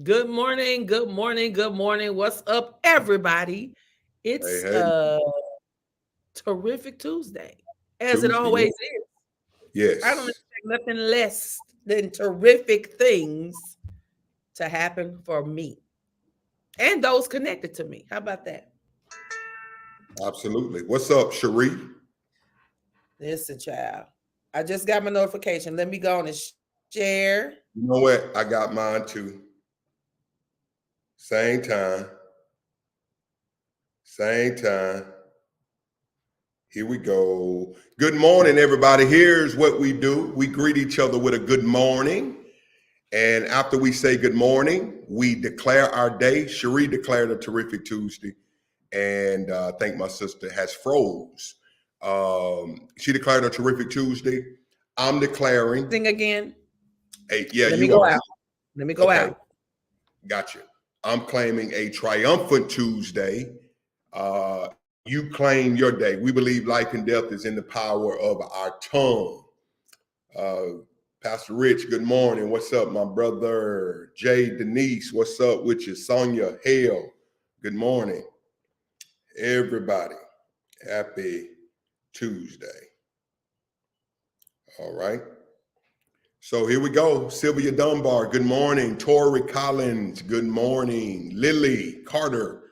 Good morning, good morning, good morning. What's up, everybody? Hey, It's hey, a terrific Tuesday, as it Tuesday. always is. I don't Yes, expect nothing less than terrific things to happen for me and those connected to me. How about that? absolutely. What's up, Cherie? Listen, child. I just got my notification. Let me go on and share. You know what? I got mine too. Same time, same time. Here we go. Good morning, everybody. Here's what we do. We greet each other with a good morning. And after we say good morning, we declare our day. Cherie declared a terrific Tuesday. And I think my sister has froze. She declared a terrific Tuesday. I'm declaring. Sing again. Hey, yeah, Let me you go are. out. Let me go Okay, out. gotcha. I'm claiming a triumphant Tuesday. You claim your day. We believe life and death is in the power of our tongue. Uh, Pastor Rich, good morning. What's up, my brother? Jay Denise, what's up with you? Sonia Hale, good morning. Everybody, happy Tuesday. All right. So here we go. Sylvia Dunbar, good morning. Tori Collins, good morning. Lily Carter,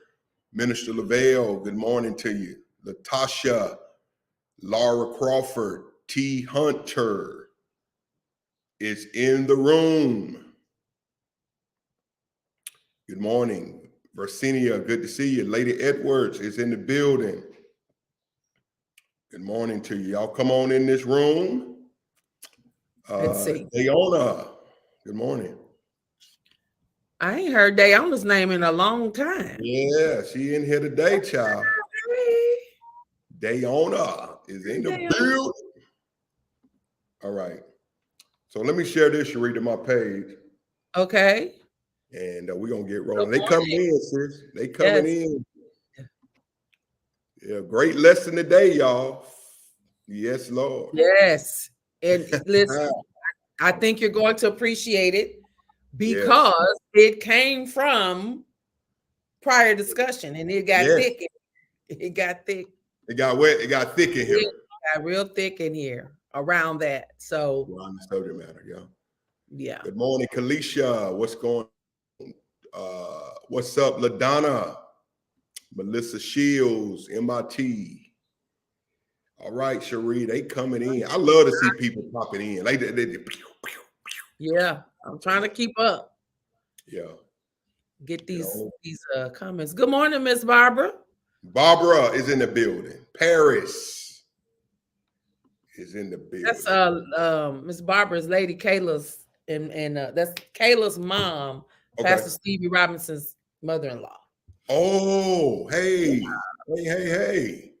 Minister Lavelle, good morning to you. Latasha, Laura Crawford, T. Hunter is in the room. Good morning. Versinia, good to see you. Lady Edwards is in the building. Good morning to you. Y'all come on in this room. Let's see. Dayona, good morning. I ain't heard Dayona's name in a long time. Yeah, she in here today, child. Hey, Dayona is in the Dayona. building. All right. So let me share this, Sheree, to my page, Okay. and we're gonna get Good rolling. They coming morning. in, sis. They coming Yes. in. Yeah, great lesson today, y'all. Yes, Lord. Yes. And listen, Ah, I think you're going to appreciate it yes. because it came from prior discussion and it got Yes. thick. It got thick. It got wet. It got thick in It here. got real thick in here around that. So, We're on the subject matter, yeah. yeah. Good morning, Kalisha. What's going what's up, LaDonna? Melissa Shields, MIT. All right, Cherie, they coming in. I love to see people popping in. Yeah. I'm trying to keep up. Yeah, Get you these know. these comments. Good morning, Miss Barbara. Barbara is in the building. Paris is in the That's building. Miss Barbara's Lady Kayla's and that's Kayla's mom, Okay. Pastor Stevie Robinson's mother-in-law. Oh, hey, hey, hey, hey.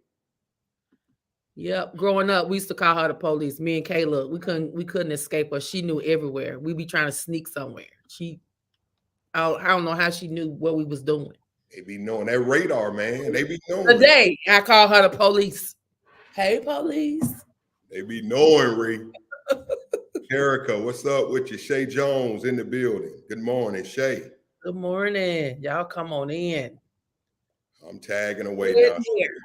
Yep. Growing up, we used to call her the police. Me and Kayla, we couldn't escape her. She knew everywhere. We be trying to sneak somewhere. I don't know how she knew what we was doing. They be knowing that radar, man. They be knowing. Today, I call her the police. Hey, police. They be knowing, Ree. Erica, what's up with you? Shay Jones in the building. Good morning, Shay. Good morning. Y'all come on in. I'm tagging away Get now. in here.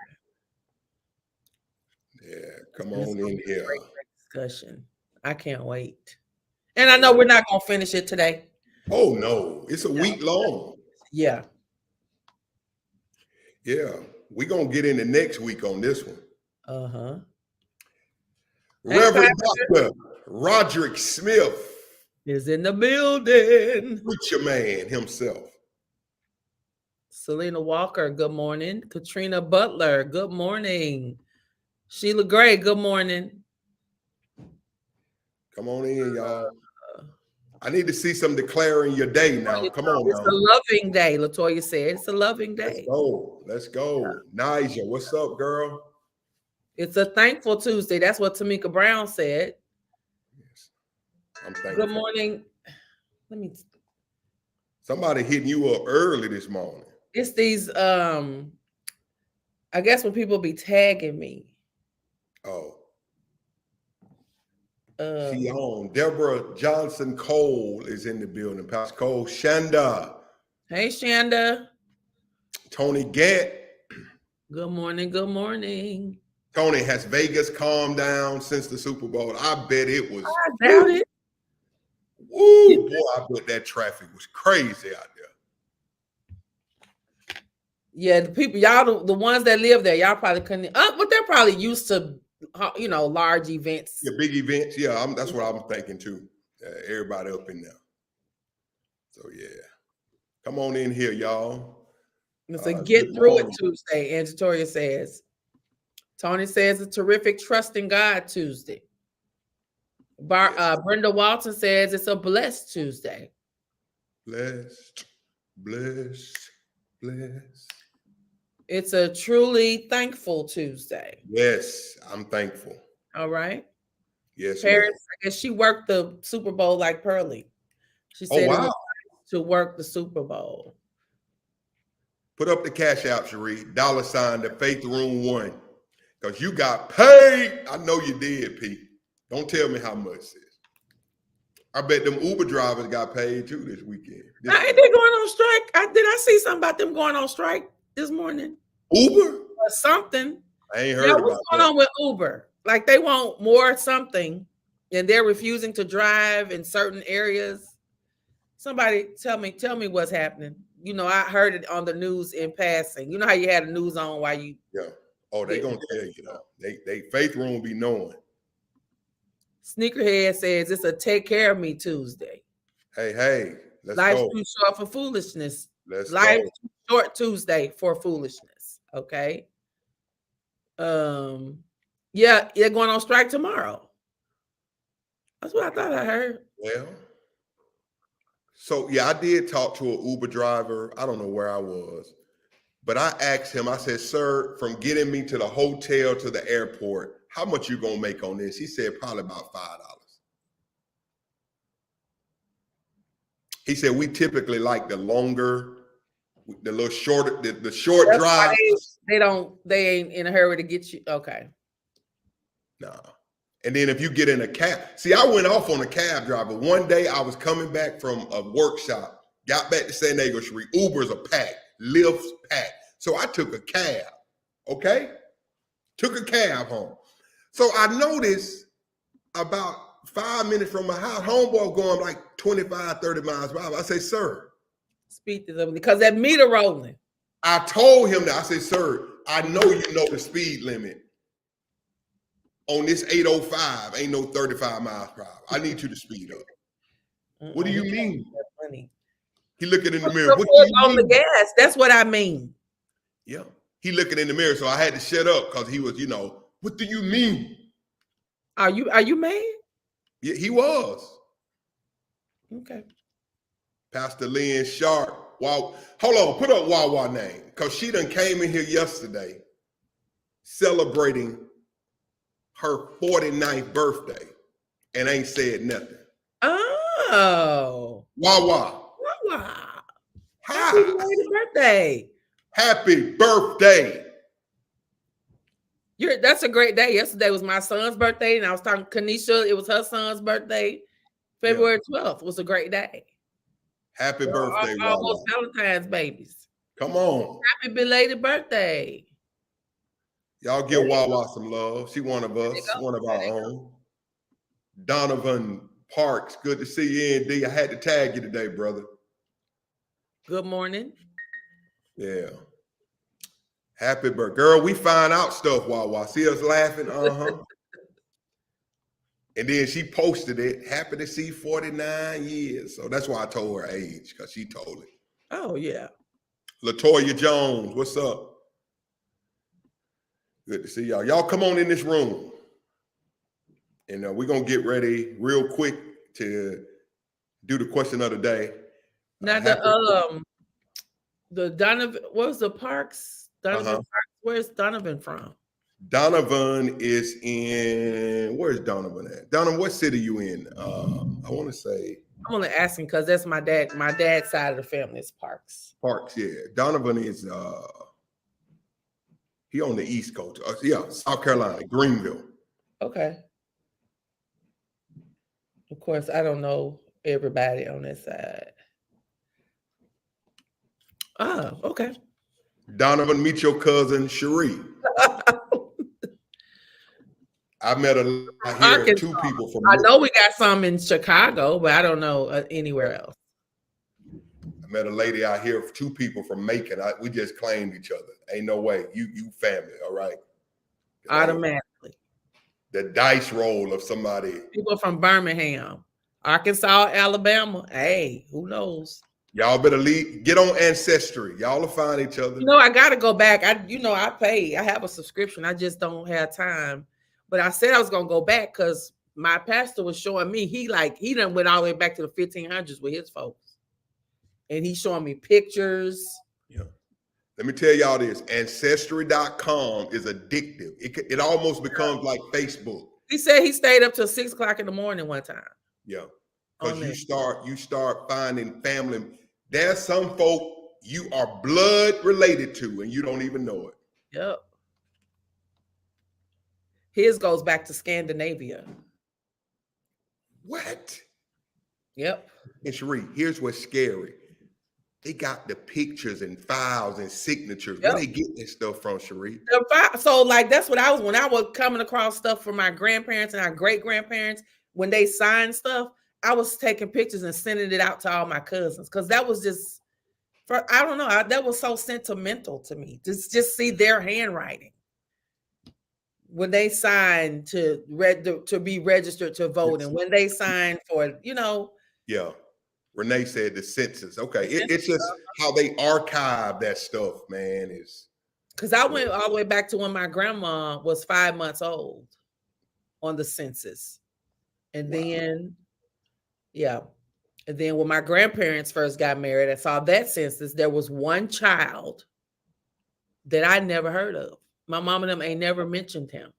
Yeah, come It's on gonna in be a here. great discussion. I can't wait. And I know we're not gonna finish it today. Oh no, it's a week long. Yeah. Yeah, we gonna get into next week on this one. Uh-huh. Hey, Reverend Pastor Doctor Roderick Smith, is in the building. preacher man himself. Selena Walker, good morning. Katrina Butler, good morning. Sheila Gray, good morning. Come on in, y'all. Uh, I need to see some declaring your day now. Come on It's a now. loving day, Latoya said. It's a loving Let's day. go. Let's go. Nija, what's up, girl? It's a thankful Tuesday. That's what Tamika Brown said. Yes, I'm Good thankful. morning. Let me Somebody hitting you up early this morning. it's these I guess when people be tagging me, Oh, She on. Deborah Johnson Cole is in the building. Pastor Cole, Shanda, Hey, Shanda. Tony Gant. Good morning. Good morning. Tony, has Vegas calmed down since the Super Bowl? I bet it was. I doubt it. Woo, boy, I bet that traffic was crazy out there. Yeah, the people, y'all, the ones that live there, y'all probably couldn't. But they're probably used to, large events. Yeah, big events. Yeah, that's what I'm thinking too. Everybody up in there. So yeah, come on in here, y'all. It's a get through it Tuesday. Angie Toria says. Tony says a terrific trust in God Tuesday. Brenda Walton says it's a blessed Tuesday. Blessed. It's a truly thankful Tuesday. Yes, I'm thankful. All right. Yes, Paris, I guess she worked the Super Bowl like Pearlie. She said it was nice to work the Super Bowl. Put up the cash app, Cherie. $, the Faith Room 1. Because you got paid. I know you did, Pete. Don't tell me how much, sis. I bet them Uber drivers got paid too this weekend. Ain't they going on strike? Did I see something about them going on strike this morning? Uber? Or something. I ain't heard about what's going on with Uber? Like they want more something and they're refusing to drive in certain areas. Somebody tell me what's happening. I heard it on the news in passing. You know how you had the news on while you. Yeah. Oh, they gonna tell you though. They Faith Room be knowing. Sneakerhead says it's a take care of me Tuesday. Hey, let's Life's go. too short for foolishness. Life's too short Tuesday for foolishness. Okay. Yeah, they're going on strike tomorrow. That's what I thought I heard. Well, so yeah, I did talk to an Uber driver. I don't know where I was, but I asked him, I said, sir, from getting me to the hotel to the airport, how much you gonna make on this? He said, probably about $5. He said, we typically like the longer, the little shorter, the short drive. They ain't in a hurry to get you. Okay. No. And then if you get in a cab, see, I went off on a cab driver. One day I was coming back from a workshop, got back to San Diego Street. Ubers are packed, Lyft's packed. So I took a cab, okay? Took a cab home. So I noticed about 5 minutes from my house, homeboy going like 25, 30 miles per hour. I say, sir. Speak to them because that meter rolling. I told him that. I said, sir, I know you know the speed limit. On this 805, ain't no 35 miles per hour. I need you to speed up. What do you mean? He looking in the mirror. What do you on mean? The gas. That's what I mean. Yeah. He looking in the mirror, so I had to shut up because he was, what do you mean? Are you mad? Yeah, he was. Okay. Pastor Lynn Sharp. Wow. Hold on, put up Wawa name. Because she done came in here yesterday celebrating her 49th birthday and ain't said nothing. Oh. Wawa. Happy birthday. Happy birthday. That's a great day. Yesterday was my son's birthday, and I was talking to Kanisha. It was her son's birthday. February 12th was a great day. Happy birthday, Wawa. Almost Valentine's babies. Come on. Happy belated birthday. Y'all give Wawa some love. She one of us, one of our own. Donovan Parks, good to see you, ND. I had to tag you today, brother. Good morning. Yeah. Happy birthday. Girl, we find out stuff, Wawa. See us laughing? And then she posted it. Happy to see 49 years. So that's why I told her age, because she told it. Oh, yeah. Latoya Jones, what's up? Good to see y'all. Y'all come on in this room. And we're going to get ready real quick to do the question of the day. Now, the Donovan, what was the Parks? Donovan Parks. Where's Donovan from? Donovan is in, where's Donovan at? Donovan, what city you in? I want to say. I'm only asking because that's my dad's side of the family is Parks. Parks, yeah. Donovan is, he on the East Coast. Yeah, South Carolina, Greenville. Okay. Of course, I don't know everybody on this side. Oh, okay. Donovan, meet your cousin Cherie. I met two people from. I know we got some in Chicago, but I don't know anywhere else. I met a lady out here, two people from Macon. We just claimed each other. Ain't no way. You family, all right? Automatically. The dice roll of somebody. People from Birmingham, Arkansas, Alabama. Hey, who knows? Y'all better get on Ancestry. Y'all will find each other. I got to go back. I pay. I have a subscription. I just don't have time. But I said I was going to go back because my pastor was showing me, he done went all the way back to the 1500s with his folks. And he's showing me pictures. Yeah. Let me tell y'all this. Ancestry.com is addictive. It almost becomes like Facebook. He said he stayed up till 6 o'clock in the morning one time. Yeah. Because you start finding family. There's some folk you are blood related to and you don't even know it. Yep. His goes back to Scandinavia. What? Yep. And Cherie, here's what's scary. They got the pictures and files and signatures. Yep. Where they get this stuff from, Cherie? So that's what I was, when I was coming across stuff from my grandparents and our great-grandparents, when they signed stuff, I was taking pictures and sending it out to all my cousins. Because that was just, I don't know, that was so sentimental to me. Just see their handwriting. When they signed to be registered to vote, and when they signed for, Yeah. Renee said the census. Okay. It's just how they archive that stuff, man. Because I went all the way back to when my grandma was 5 months old on the census. And then, and then when my grandparents first got married, I saw that census. There was one child that I never heard of. My mom and them ain't never mentioned him.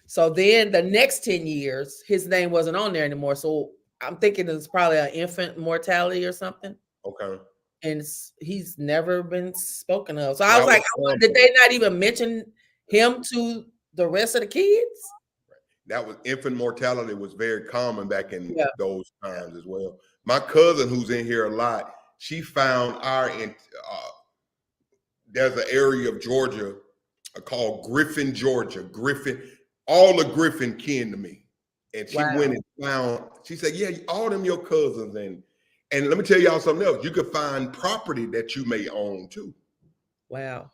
So then the next 10 years, his name wasn't on there anymore. So I'm thinking it's probably an infant mortality or something. Okay. And he's never been spoken of. So I was like, did they not even mention him to the rest of the kids? That was infant mortality was very common back in those times as well. My cousin, who's in here a lot, she found there's an area of Georgia called Griffin, Georgia. Griffin, all the Griffin kin to me. And she went and found, she said, yeah, all them your cousins. And let me tell y'all something else. You could find property that you may own too. Wow.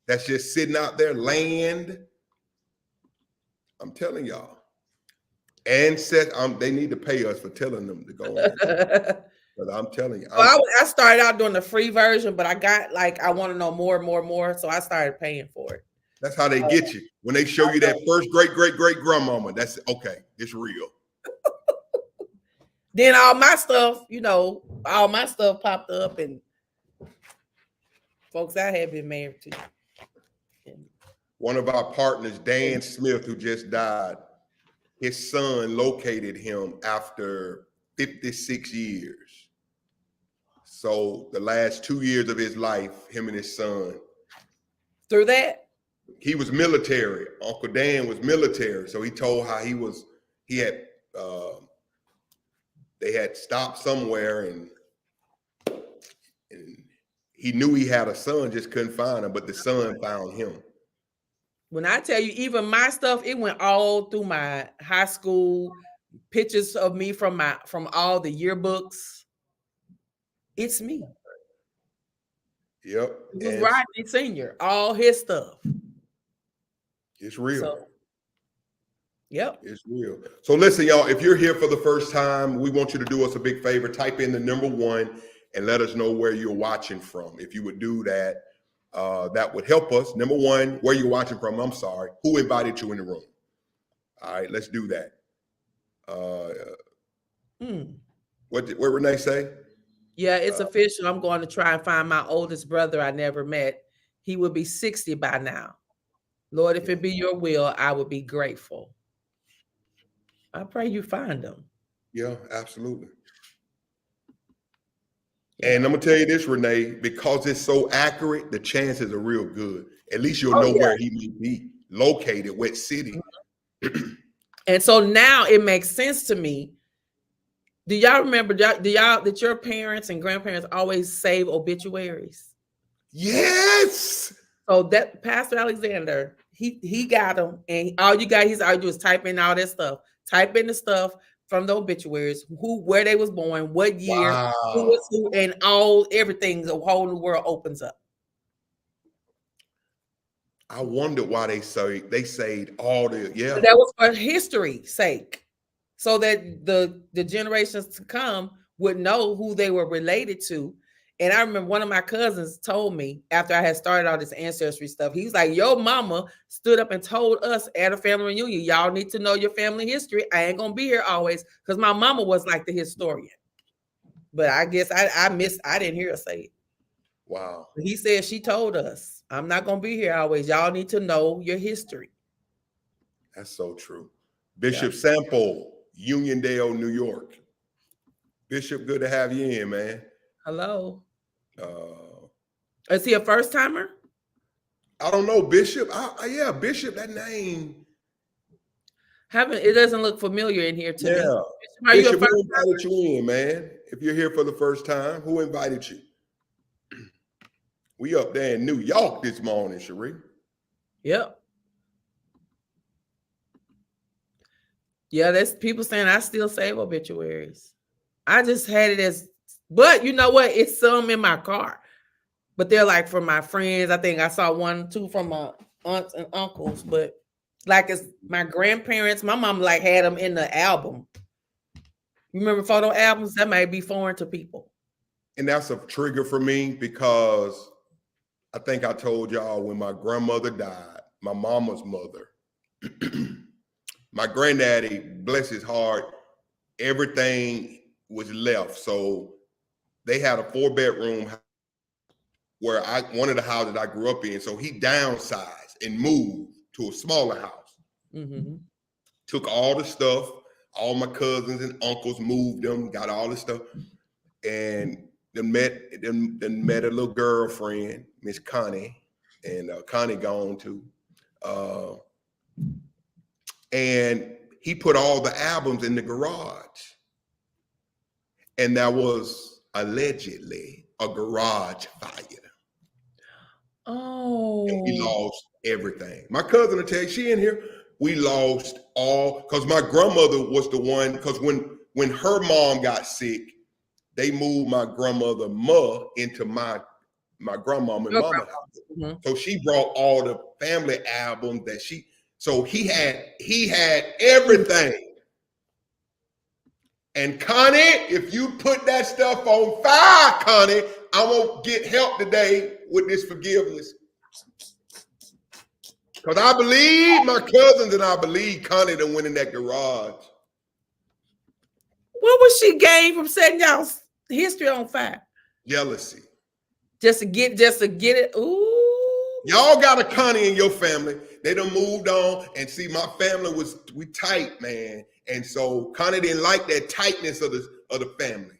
That's just sitting out there, land. I'm telling y'all. And they need to pay us for telling them to go. But I'm telling you. Well, I started out doing the free version, but I got I want to know more and more and more. So I started paying for it. That's how they get you. When they show you that first great-great-great-grandmama, that's okay. It's real. Then all my stuff, all my stuff popped up, and folks I had been married to. One of our partners, Dan Smith, who just died, his son located him after 56 years. So the last 2 years of his life, him and his son. Through that? He was military. Uncle Dan was military. So he told how they had stopped somewhere and he knew he had a son, just couldn't find him, but the son found him. When I tell you, even my stuff, it went all through my high school, pictures of me from all the yearbooks. It's me. Yep. It was Rodney Sr., all his stuff. It's real. So, yep. It's real. So listen, y'all, if you're here for the first time, we want you to do us a big favor. Type in the number 1 and let us know where you're watching from. If you would do that, that would help us. Number 1, where you're watching from. I'm sorry. Who invited you in the room? All right, let's do that. What did Renee say? Yeah, it's official. I'm going to try and find my oldest brother I never met. He would be 60 by now. Lord, if it be your will, I would be grateful. I pray you find him. Yeah, absolutely. And I'm going to tell you this, Renee, because it's so accurate, the chances are real good. At least you'll know where he may be located, what city. And so now it makes sense to me Do y'all remember? Did your parents and grandparents always save obituaries? Yes. So that Pastor Alexander, he got them, and all you got he's all you do is type in all that stuff. Type in the stuff from the obituaries, where they was born, what year, who Wow. was who, and everything. The whole new world opens up. I wondered why they saved all the But that was for history's sake, so that the generations to come would know who they were related to. And I remember one of my cousins told me after I had started all this ancestry stuff, he was like, "Your mama stood up and told us at a family reunion, y'all need to know your family history. I ain't gonna be here always," because my mama was like the historian. But I guess I didn't hear her say it. Wow. He said she told us, "I'm not gonna be here always. Y'all need to know your history." That's so true. Bishop Sample, Uniondale, New York. Bishop, good to have you in, man. Hello. Is he a first timer? I don't know, Bishop. Yeah, Bishop, that name. It doesn't look familiar in here to me. Yeah. Are you a Bishop, first who invited you in, man? If you're here for the first time, who invited you? We up there in New York this morning, Cherie. Yep. Yeah, that's people saying I still save obituaries. I just had it as, but you know what? It's some in my car, but they're like from my friends. I think I saw 1, 2 from my aunts and uncles, but like it's my grandparents. My mom like had them in the album. You remember photo albums? That might be foreign to people. And that's a trigger for me because I think I told y'all when my grandmother died, my mama's mother, my granddaddy, bless his heart, everything was left. So they had a 4-bedroom where one of the houses I grew up in. So he downsized and moved to a smaller house. Mm-hmm. Took all the stuff, all my cousins and uncles moved them, got all the stuff, and then met a little girlfriend, Miss Connie, and Connie gone too. And he put all the albums in the garage. And that was allegedly a garage fire. Oh. And we lost everything. My cousin will tell you, she in here, we lost all, because my grandmother was the one, because when her mom got sick, they moved my grandmother Ma into my grandmama and mama house. Mm-hmm. So she brought all the family albums that so he had everything. And Connie, if you put that stuff on fire, Connie, I won't get help today with this forgiveness. Because I believe my cousins and I believe Connie done went in that garage. What was she gained from setting y'all's history on fire? Jealousy. Just to get it. Ooh. Y'all got a Connie in your family. They done moved on, and see, my family we tight, man. And so Connie didn't like that tightness of the family.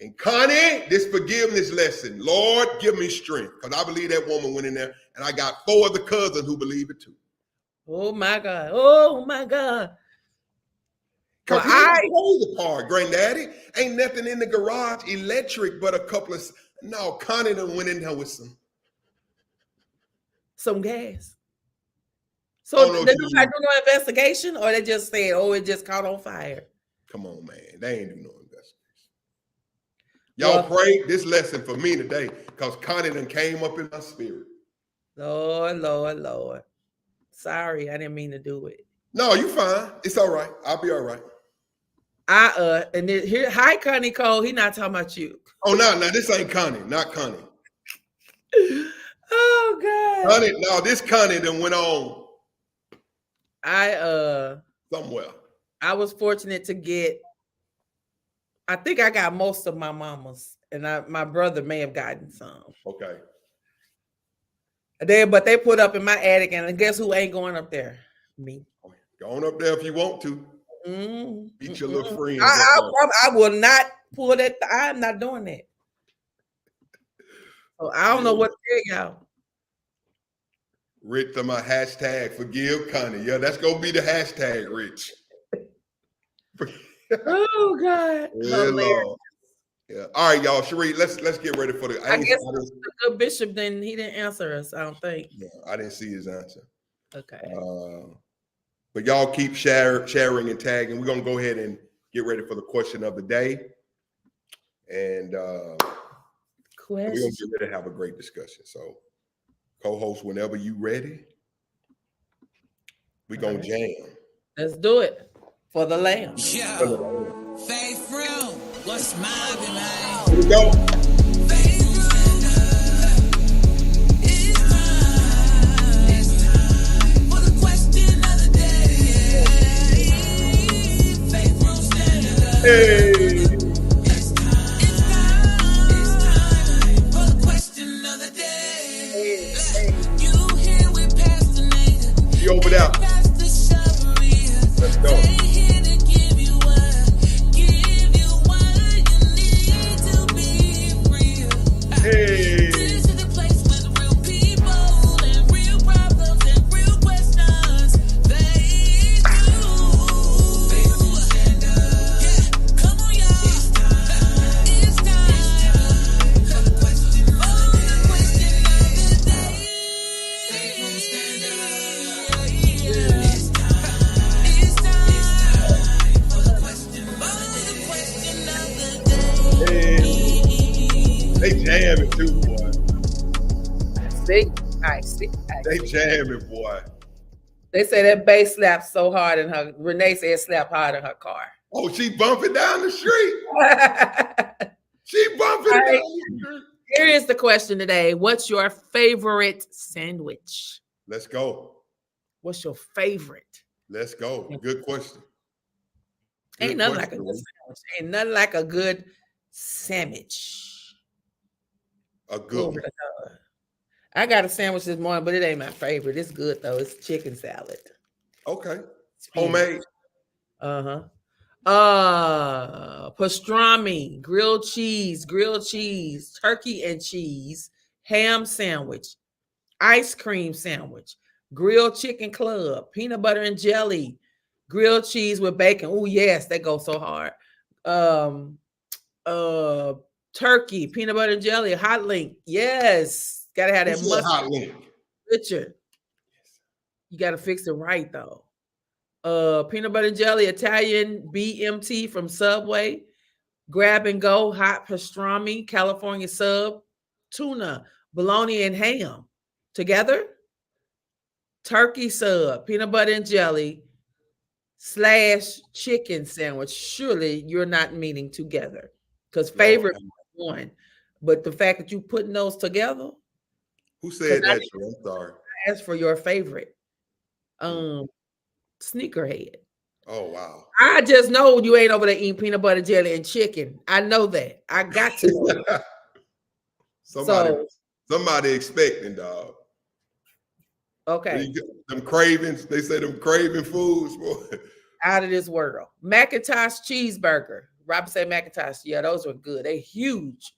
And Connie, this forgiveness lesson, Lord, give me strength. Because I believe that woman went in there, and I got 4 other cousins who believe it too. Oh my God. Oh my God. Because I hold the part, granddaddy. Ain't nothing in the garage electric but a couple of. No, Connie done went in there with some gas. So they do no investigation, or they just said, "Oh, it just caught on fire." Come on, man. They ain't do no investigation. Y'all pray this lesson for me today, because Connie done came up in my spirit. Lord. Sorry, I didn't mean to do it. No, you fine. It's all right. I'll be all right. And then here, hi, Connie Cole. He not talking about you. Oh, no, this ain't Connie. Not Connie. Oh God. Connie, no, this Connie done went on. Somewhere. I was fortunate to get. I think I got most of my mama's, and my brother may have gotten some. Okay. But they put up in my attic, and guess who ain't going up there? Me. Go on up there if you want to. Beat your little friends. I will not pull that. I'm not doing that. So I don't know what to tell y'all. Rich to my hashtag forgive Connie. Yeah, that's gonna be the hashtag, Rich. Oh God. Yeah, Hilarious. Lord. Yeah. All right, y'all. Cherie, let's get ready for the. I guess the good bishop he didn't answer us, I don't think. Yeah, I didn't see his answer. Okay. But y'all keep sharing and tagging. We're gonna go ahead and get ready for the question of the day. And we're gonna get ready to have a great discussion. So, co-host, whenever you ready, we're gonna jam. Let's do it for the lamb. Yeah. Faith Room. What's my man? Here we go. Hey. It's time for the question of the day. You here with Pastor Nathan. You over there. Let's go. Hey. This is the place with real people and real problems and real questions. They do. Yeah, come on, y'all. It's time for the question of the day. It's time for the question of the day. Hey. They jamming too, boy. See? They jamming, boy. They say that bass slaps so hard in her. Renee said it slapped hard in her car. Oh, she bumping down the street. She bumping down the street. Here is the question today. What's your favorite sandwich? Let's go. What's your favorite? Let's go. Good question. Ain't nothing like a good sandwich. Ain't nothing like a good sandwich. A good one. I got a sandwich this morning, but it ain't my favorite. It's good though. It's chicken salad. Okay. Homemade. Pastrami, grilled cheese, turkey and cheese, ham sandwich, ice cream sandwich, grilled chicken club, peanut butter and jelly, grilled cheese with bacon. Oh yes, that goes so hard. Turkey, peanut butter and jelly, hot link. Yes, gotta have that mustard. Hot link. Richard, you gotta fix it right though. Peanut butter and jelly, Italian BMT from Subway, grab and go, hot pastrami, California sub, tuna, bologna and ham together. Turkey sub, peanut butter and jelly / chicken sandwich. Surely you're not meaning together because favorite one, but the fact that you putting those together. Who said that? I'm sorry. As for your favorite, sneakerhead. Oh wow! I just know you ain't over there eating peanut butter jelly and chicken. I know that. I got to know. Somebody expecting, dog. Okay. Them cravings. They say them craving foods, boy. Out of this world. Macintosh cheeseburger. Robert said Macintosh. Yeah, those were good. They huge.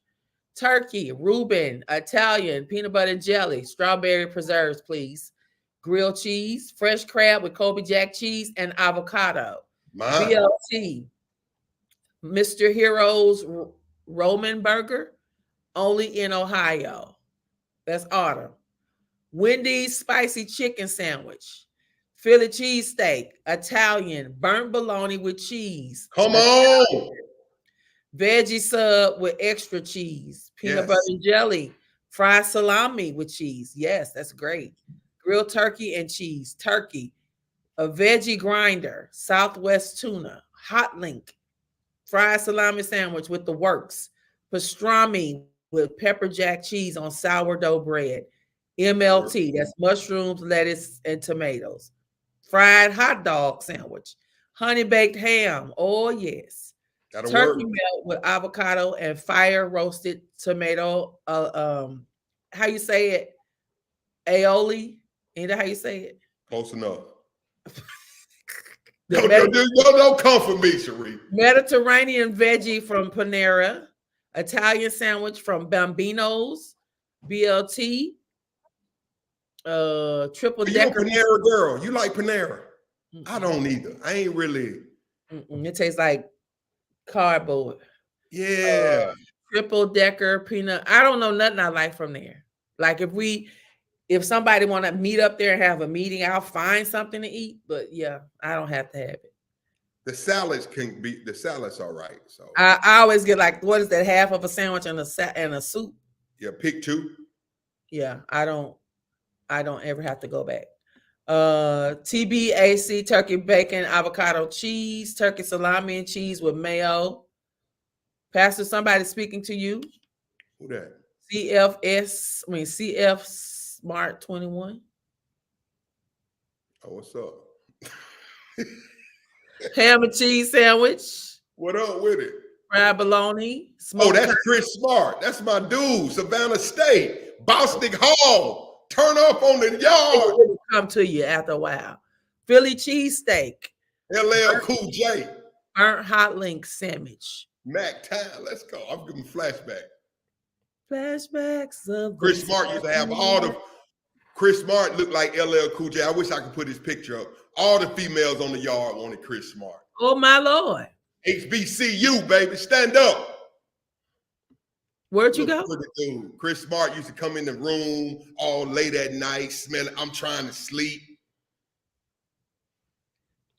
Turkey, Reuben, Italian, peanut butter and jelly, strawberry preserves, please. Grilled cheese, fresh crab with Kobe Jack cheese, and avocado. BLT, Mr. Heroes Roman burger, only in Ohio. That's Autumn. Wendy's spicy chicken sandwich, Philly cheesesteak, Italian, burnt bologna with cheese. Come on. Veggie sub with extra cheese, peanut butter and jelly, fried salami with cheese. Yes, that's great. Grilled turkey and cheese, turkey, a veggie grinder, Southwest tuna, hot link, fried salami sandwich with the works, pastrami with pepper jack cheese on sourdough bread, MLT, that's mushrooms, lettuce, and tomatoes, fried hot dog sandwich, honey baked ham. Oh yes. That'll turkey work. melt with avocado and fire roasted tomato. How you say it? Aioli. Ain't that how you say it? Close enough. Don't come for me, Cherie. Mediterranean veggie from Panera. Italian sandwich from Bambino's. BLT. Triple decker. You a Panera girl. You like Panera? I don't either. I ain't really. It tastes like cardboard. Yeah. Triple decker peanut. I don't know nothing I like from there. Like if somebody want to meet up there and have a meeting, I'll find something to eat. But yeah, I don't have to have it. The salads all right. So I always get like, what is that? Half of a sandwich and a soup. yeah, pick two. Yeah, I don't ever have to go back. TBAC, turkey bacon, avocado cheese, turkey salami and cheese with mayo. Pastor, somebody speaking to you. Who that? CF Smart 21. Oh, what's up? Ham and cheese sandwich, What up with it? fried bologna, Oh, smoked that's turkey. Chris Smart. That's my dude. Savannah State. Bostic Hall. Turn up on the yard. It will come to you after a while. Philly cheesesteak, LL Cool J. burnt hot link sandwich. Mac Time. Let's go. I'm giving flashback. Flashbacks of Chris Smart used to have all the. Chris Smart looked like LL Cool J. I wish I could put his picture up. All the females on the yard wanted Chris Smart. Oh my Lord. HBCU, baby. Stand up. Where'd you Look go? for the dude. Chris Smart used to come in the room all late at night, smelling. I'm trying to sleep.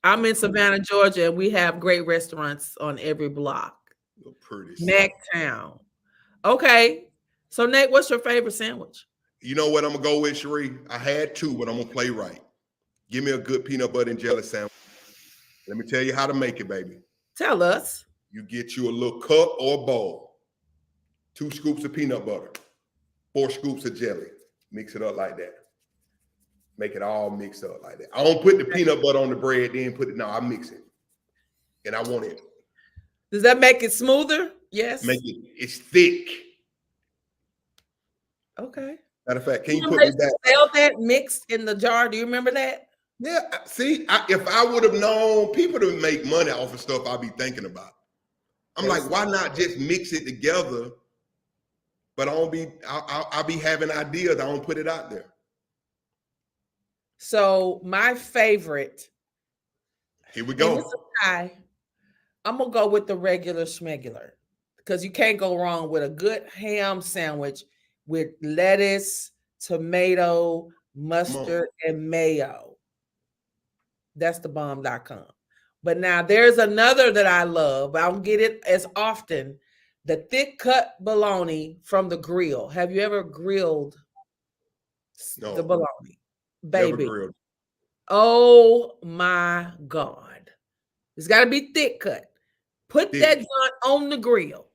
I'm in Savannah, Georgia, and we have great restaurants on every block. Look pretty. Necktown. Okay. So Nate, what's your favorite sandwich? You know what I'm gonna go with, Cherie? I had two, but I'm gonna play right. Give me a good peanut butter and jelly sandwich. Let me tell you how to make it, baby. Tell us. You get you a little cup or bowl, 2 scoops of peanut butter, 4 scoops of jelly. Mix it up like that. Make it all mixed up like that. I don't put the peanut butter on the bread, then put it. No, I mix it, and I want it. Does that make it smoother? Yes. It's thick. Okay. Matter of fact, can you Remember put me they back? sell that mixed in the jar? Do you remember that? Yeah, see, if I would have known people to make money off of stuff I'd be thinking about. I'm like, why not just mix it together? But I'll be having ideas. I don't put it out there. So my favorite. Here we and go. this is high, I'm gonna go with the regular schmegular because you can't go wrong with a good ham sandwich with lettuce, tomato, mustard, and mayo. That's the bomb.com. But now there's another that I love. I don't get it as often. The thick cut bologna from the grill. Have you ever grilled No. the bologna? Never Baby. grilled. Oh my God. It's got to be thick cut. Put Thick. that joint on the grill.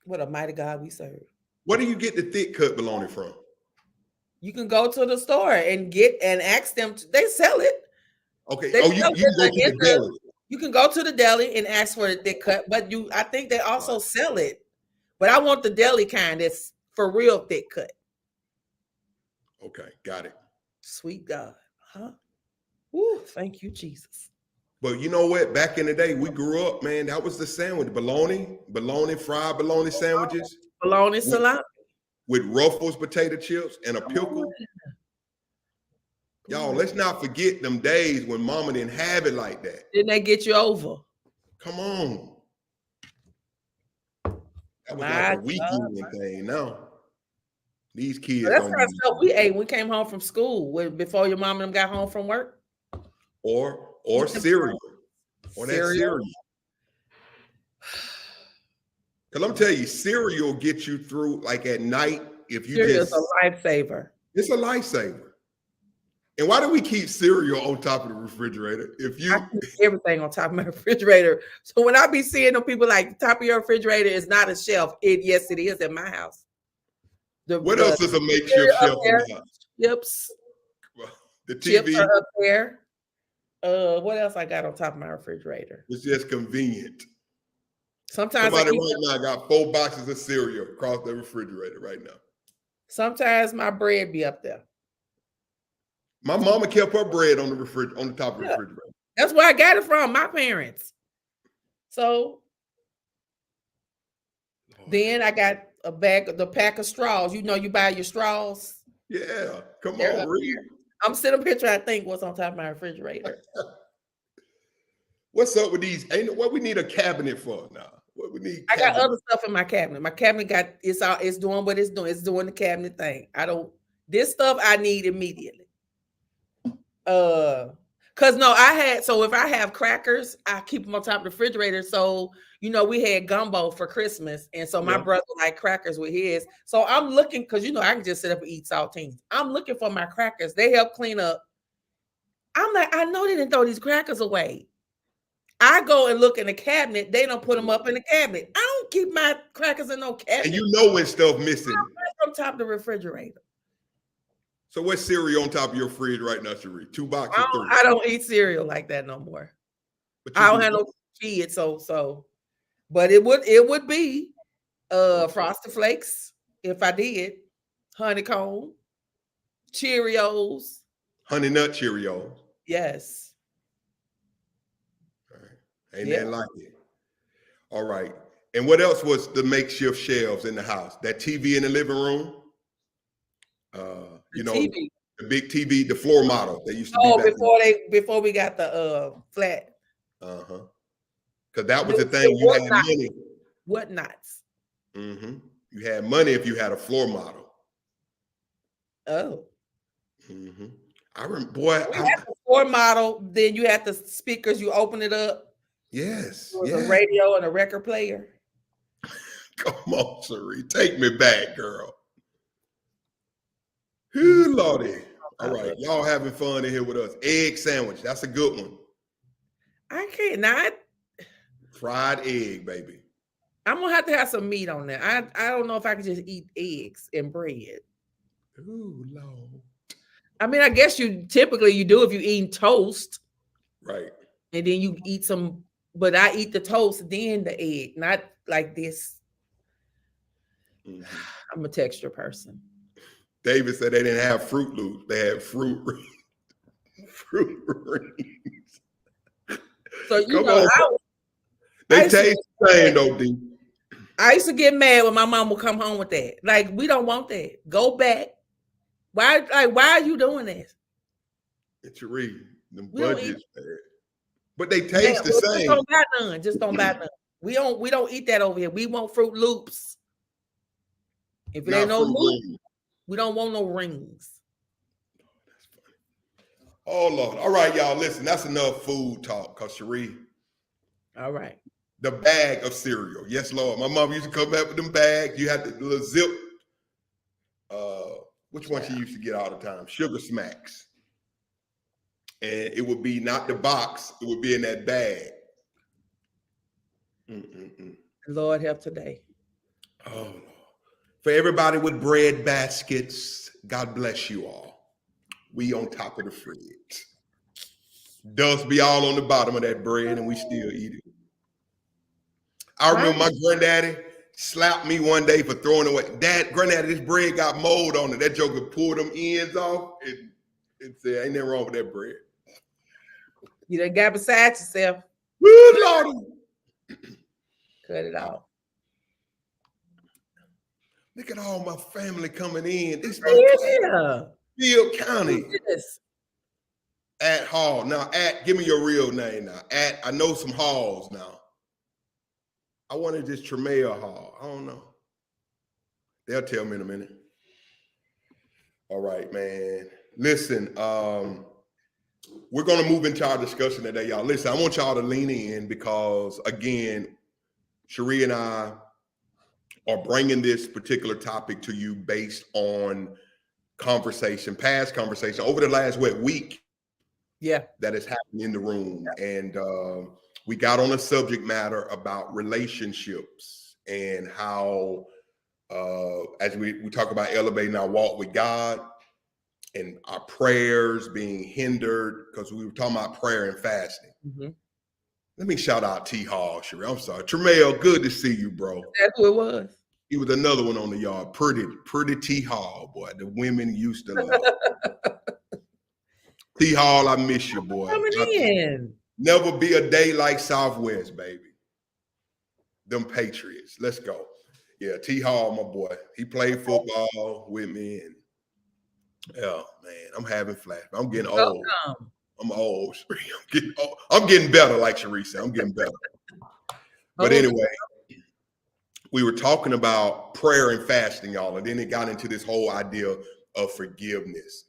What a mighty God we serve. Where do you get the thick cut bologna from? You can go to the store and ask them. They sell it. Okay. They Oh, you sell can go it to the in the- deli. You can go to the deli and ask for the thick cut, but I think they also sell it. But I want the deli kind that's for real thick cut. Okay, got it. Sweet God. Huh? Ooh, thank you, Jesus. But you know what? Back in the day, we grew up, man. That was the sandwich. Bologna, fried bologna sandwiches Bologna salami. with Ruffles potato chips and a pickle. Y'all, let's not forget them days when mama didn't have it like that. Didn't they get you over? Come on. That was My like a weekend thing now. These kids That's don't kind of use stuff we ate when we came home from school before your mom and them got home from work. or cereal. Or that cereal. Because I'm telling you, cereal gets you through like at night if you Cereal just is a lifesaver. it's a lifesaver. And why do we keep cereal on top of the refrigerator? If you I keep everything on top of my refrigerator. So when I be seeing them people like the top of your refrigerator is not a shelf. Yes, it is in my house. what else is a makeshift cereal up shelf in there. the house? Chips. The Chips TV are up there. What else I got on top of my refrigerator? is just convenient. Sometimes Somebody right now got 4 boxes of cereal across the refrigerator right now. sometimes my bread be up there. My mama kept her bread on the top of the refrigerator. That's where I got it from, my parents. So then I got the pack of straws. You know, you buy your straws. Yeah, come They're on, up read. I'm sitting here trying to think what's on top of my refrigerator. What's up with these? Ain't what we need a cabinet for now? What we need? I got cabinet- other stuff in my cabinet. My cabinet got it's doing what it's doing. It's doing the cabinet thing. This stuff I need immediately. Cause no, if I have crackers, I keep them on top of the refrigerator. So we had gumbo for Christmas, and so my Yeah. brother liked crackers with his. So I'm looking because I can just sit up and eat saltines. I'm looking for my crackers. They help clean up. I'm like, I know they didn't throw these crackers away. I go and look in the cabinet. They don't put them up in the cabinet. I don't keep my crackers in no cabinet. And when stuff missing. Right on top of the refrigerator. So what's cereal on top of your fridge right now, Cherie? 2 boxes, 3. I don't eat cereal like that no more. But you I don't do have no what? kids, so. But it would be Frosted Flakes if I did, honeycomb, Cheerios. Honey Nut Cheerios. Yes. All right. Ain't Yeah. nothing like it. All right. And what else was the makeshift shelves in the house? That TV in the living room. TV. The big TV, the floor model that used to be. Oh, back before we got the flat. Uh-huh. Because that was the The thing. You had whatnots. money. Whatnots. Mm-hmm. You had money if you had a floor model. Oh. Mm-hmm. I remember, boy. We had the floor model, then you had the speakers, you open it up. Yes. It was Yes. a radio and a record player. Come on, Cherie. Take me back, girl. Whoo, Lordy. All right. Y'all having fun in here with us. Egg sandwich. That's a good one. I can't not. Fried egg, baby. I'm gonna have to have some meat on there. I don't know if I can just eat eggs and bread. Ooh, Lord. I mean, I guess you typically do if you eat toast Right. and then you eat some, but I eat the toast, then the egg, not like this. Mhm. I'm a texture person. David said they didn't have Fruit Loops. They had fruit rings. Fruit rings. So Come on. I They used to- taste the same though, D. used to get mad when my mom would come home with that. Like, we don't want that. Go back. Why are you doing this? It's your read. Them We don't budgets, man. But they taste the Well, same. Just don't buy none. Just don't buy none. We don't eat that over here. We want Fruit Loops. If it Not ain't no Fruit loop, Rings. we don't want no rings. Oh Lord. All right, y'all. Listen, that's enough food talk. Cause Cherie, All right. the bag of cereal. Yes, Lord. My mom used to come back with them bags. You had the little zip. Which one she used to get all the time? Sugar Smacks. And it would be not the box, it would be in that bag. Lord help today. Oh Lord. For everybody with bread baskets, God bless you all. We on top of the fridge. Dust be all on the bottom of that bread, and we still eat it. I remember my granddaddy slapped me one day for throwing away. Granddaddy, this bread got mold on it. That joker pulled them ends off and said, ain't nothing wrong with that bread. You done got beside yourself. Woo, Lordy. Cut it off. Look at all my family coming in. This is Yeah. Field County Yes. at Hall. Now, give me your real name now. I know some halls now. I wanted this Tremere Hall. I don't know. They'll tell me in a minute. All right, man. Listen, we're going to move into our discussion today, y'all. Listen, I want y'all to lean in because, again, Cherie and I are bringing this particular topic to you based on past conversation over the last week Yeah. that has happened in the room. And we got on a subject matter about relationships and how, as we talk about elevating our walk with God and our prayers being hindered, because we were talking about prayer and fasting. Mm-hmm. Let me shout out T. Hall, Cherie. I'm sorry. Tremel, good to see you, bro. That's who it was. He was another one on the yard. Pretty T. Hall, boy. The women used to love. T. Hall, I miss you, boy. Coming in. Never be a day like Southwest, baby. Them Patriots. Let's go. Yeah, T. Hall, my boy. He played football with me. And yeah, man, I'm having flashbacks. I'm getting old. Welcome. I'm old. I'm getting better, like Sharice said. I'm getting better. But Oh. anyway, we were talking about prayer and fasting, y'all, and then it got into this whole idea of forgiveness.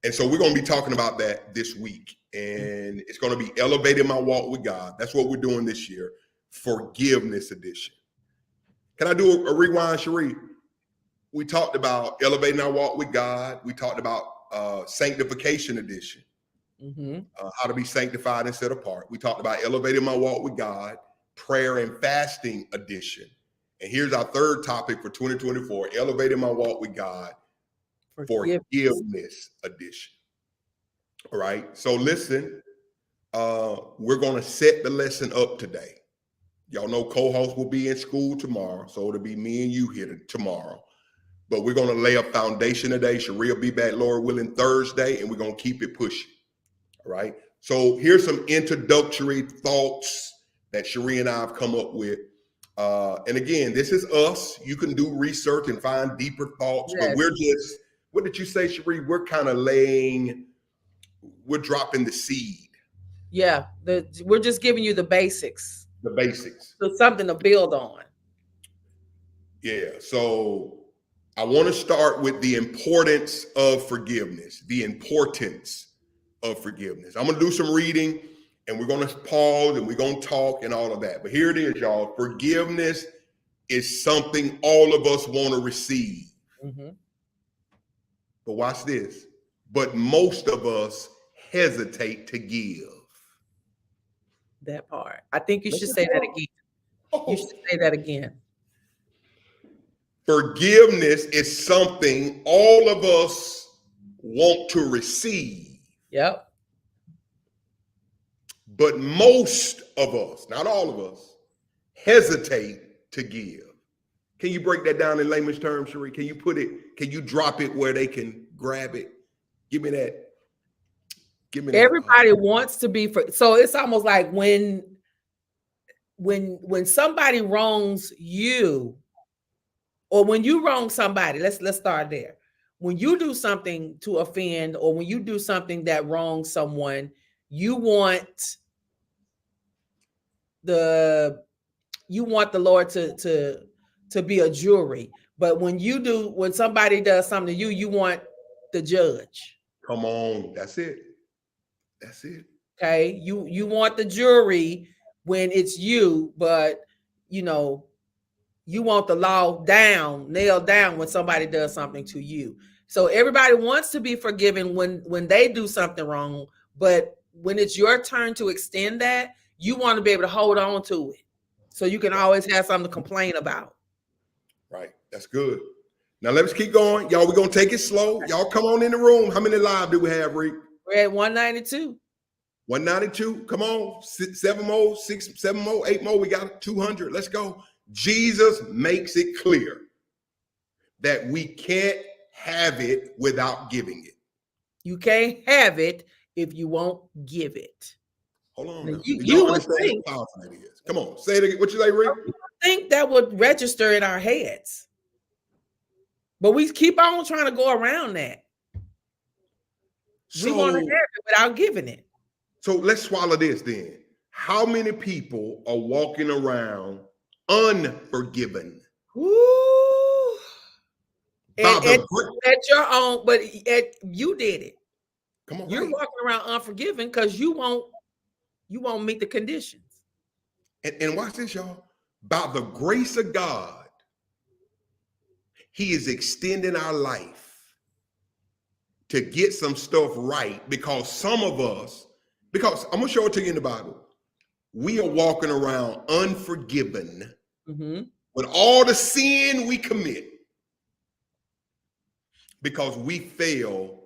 And so we're going to be talking about that this week. And it's going to be Elevating My Walk with God. That's what we're doing this year. Forgiveness edition. Can I do a rewind, Cherie? We talked about elevating our walk with God. We talked about sanctification edition, how to be sanctified and set apart. We talked about elevating my walk with God, prayer and fasting edition. And here's our third topic for 2024, elevating my walk with God, forgiveness edition. All right. So listen, we're going to set the lesson up today. Y'all know co-host will be in school tomorrow, so it'll be me and you here tomorrow. But we're going to lay a foundation today. Cherie will be back, Lord willing, Thursday, and we're going to keep it pushing. All right. So here's some introductory thoughts that Cherie and I have come up with. And again, this is us. You can do research and find deeper thoughts, but we're just, what did you say, Cherie? We're kind of we're dropping the seed. Yeah. We're just giving you the basics. The basics. So something to build on. Yeah. So I want to start with the importance of forgiveness, the importance of forgiveness. I'm going to do some reading and we're going to pause and we're going to talk and all of that. But here it is, y'all. Forgiveness is something all of us want to receive. But watch this. But most of us hesitate to give. That part. I think you should say that again. You should say that again. Forgiveness is something all of us want to receive. Yep. But most of us, not all of us, hesitate to give. Can you break that down in layman's terms, Cherie? Can you drop it where they can grab it? Give me that. Everybody wants to be so it's almost like when somebody wrongs you, or when you wrong somebody, let's start there. When you do something to offend, or when you do something that wrongs someone, you want the Lord to be a jury. But when somebody does something to you, you want the judge. Come on, that's it. That's it. Okay, you want the jury when it's you, but you want the law nailed down when somebody does something to you. So everybody wants to be forgiven when they do something wrong, but when it's your turn to extend that, you want to be able to hold on to it, so you can always have something to complain about. Right, that's good. Now let's keep going, y'all. We're gonna take it slow. Y'all come on in the room. How many live do we have, Reek? We're at 192. 192. Come on. 7 more, 6, 7 more, 8 more. We got 200. Let's go. Jesus makes it clear that we can't have it without giving it. You can't have it if you won't give it. Hold on. Now, you understand how powerful that is. Come on. Say it again. What you say, Rick? I think that would register in our heads. But we keep on trying to go around that. We want to have it without giving it. So let's swallow this then. How many people are walking around unforgiven? Ooh. At your own, but you did it. Come on. You're walking around unforgiven because you won't meet the conditions. And watch this, y'all. By the grace of God, He is extending our life to get some stuff right, because some of us, because I'm going to show it to you in the Bible, we are walking around unforgiven with all the sin we commit because we fail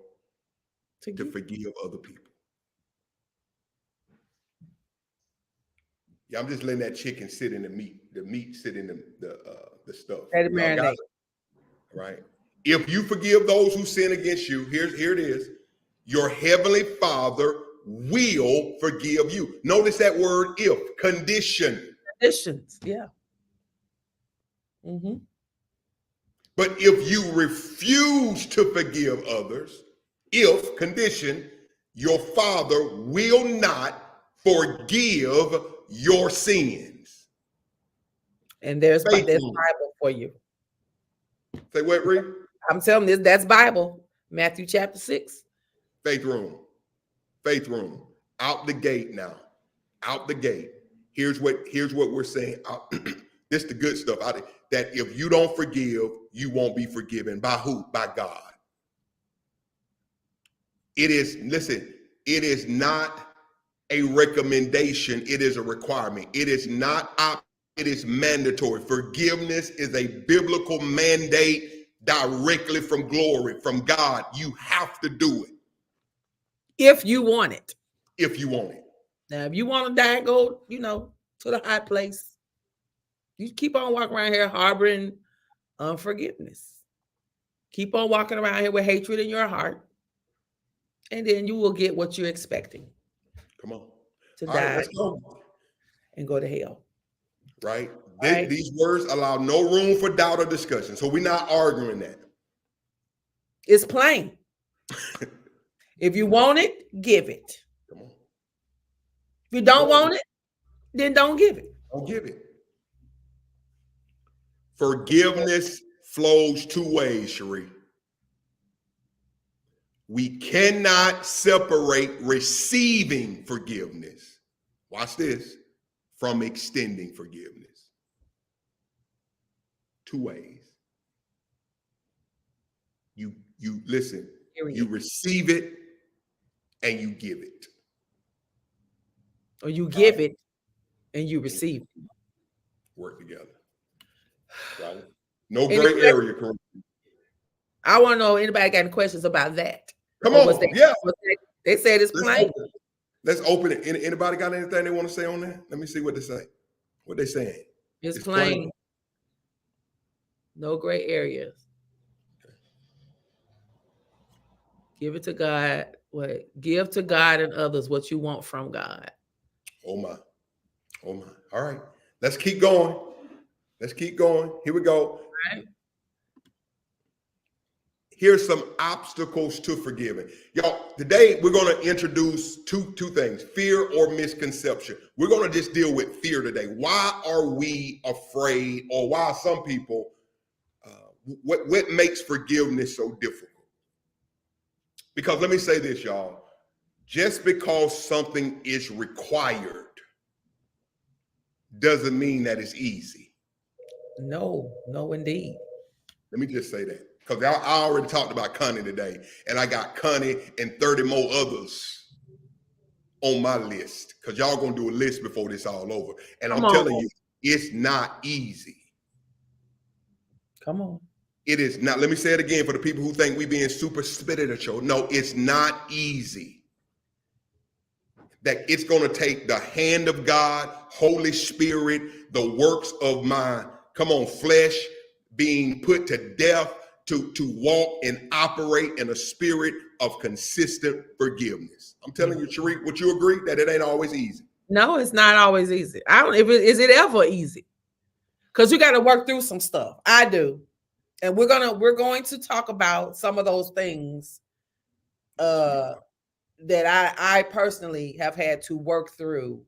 to forgive other people. Yeah, I'm just letting that chicken sit in the meat sit in the stuff. Right? If you forgive those who sin against you, here it is. Your heavenly Father will forgive you. Notice that word if, condition. Conditions, yeah. But if you refuse to forgive others, if, condition, your Father will not forgive your sins. And there's Faith Bible room. for you. Say what, Ree? I'm telling you, that's Bible. Matthew chapter 6. Faith room. Faith room. Out the gate now. Out the gate. Here's what we're saying. This is the good stuff. That if you don't forgive, you won't be forgiven. By who? By God. It is not a recommendation. It is a requirement. It is not it is mandatory. Forgiveness is a biblical mandate directly from glory, from God. You have to do it. If you want it. If you want it. Now, if you want to die, go, to the high place. You keep on walking around here harboring unforgiveness. Keep on walking around here with hatred in your heart. And then you will get what you're expecting. Come on. To All right, die let's go. and go to hell. Right? Right. These words allow no room for doubt or discussion. So we're not arguing that. It's plain. If you want it, give it. Come on. If you don't want it, then don't give it. Don't give it. Forgiveness flows two ways, Cherie. We cannot separate receiving forgiveness, watch this, from extending forgiveness. Two ways. You listen, you receive it and you give it. Or you give it and you receive it. Work together. Right? No gray area. I want to know anybody got any questions about that. Come on. They said it's plain. Let's open it. Anybody got anything they want to say on that? Let me see what they say. What they saying? It's plain. No gray areas. Okay. Give it to God. Give to God and others what you want from God. Oh my. Oh my. All right. Let's keep going. Here we go. All right. Here's some obstacles to forgiving. Y'all, today we're going to introduce two things, fear or misconception. We're going to just deal with fear today. Why are we afraid, or why are some people, what makes forgiveness so difficult? Because let me say this, y'all. Just because something is required doesn't mean that it's easy. No, indeed. Let me just say that. Because I already talked about Connie today, and I got Connie and 30 more others on my list. Because y'all gonna do a list before this all over. And I'm telling you, it's not easy. Come on. It is not. Let me say it again for the people who think we being super spiritual. No, it's not easy. That it's gonna take the hand of God, Holy Spirit, the works of my, flesh being put to death, to walk and operate in a spirit of consistent forgiveness. I'm telling you, Cherie, would you agree that it ain't always easy? No, it's not always easy. Is it ever easy? Because you got to work through some stuff. I do. And we're going to talk about some of those things that I personally have had to work through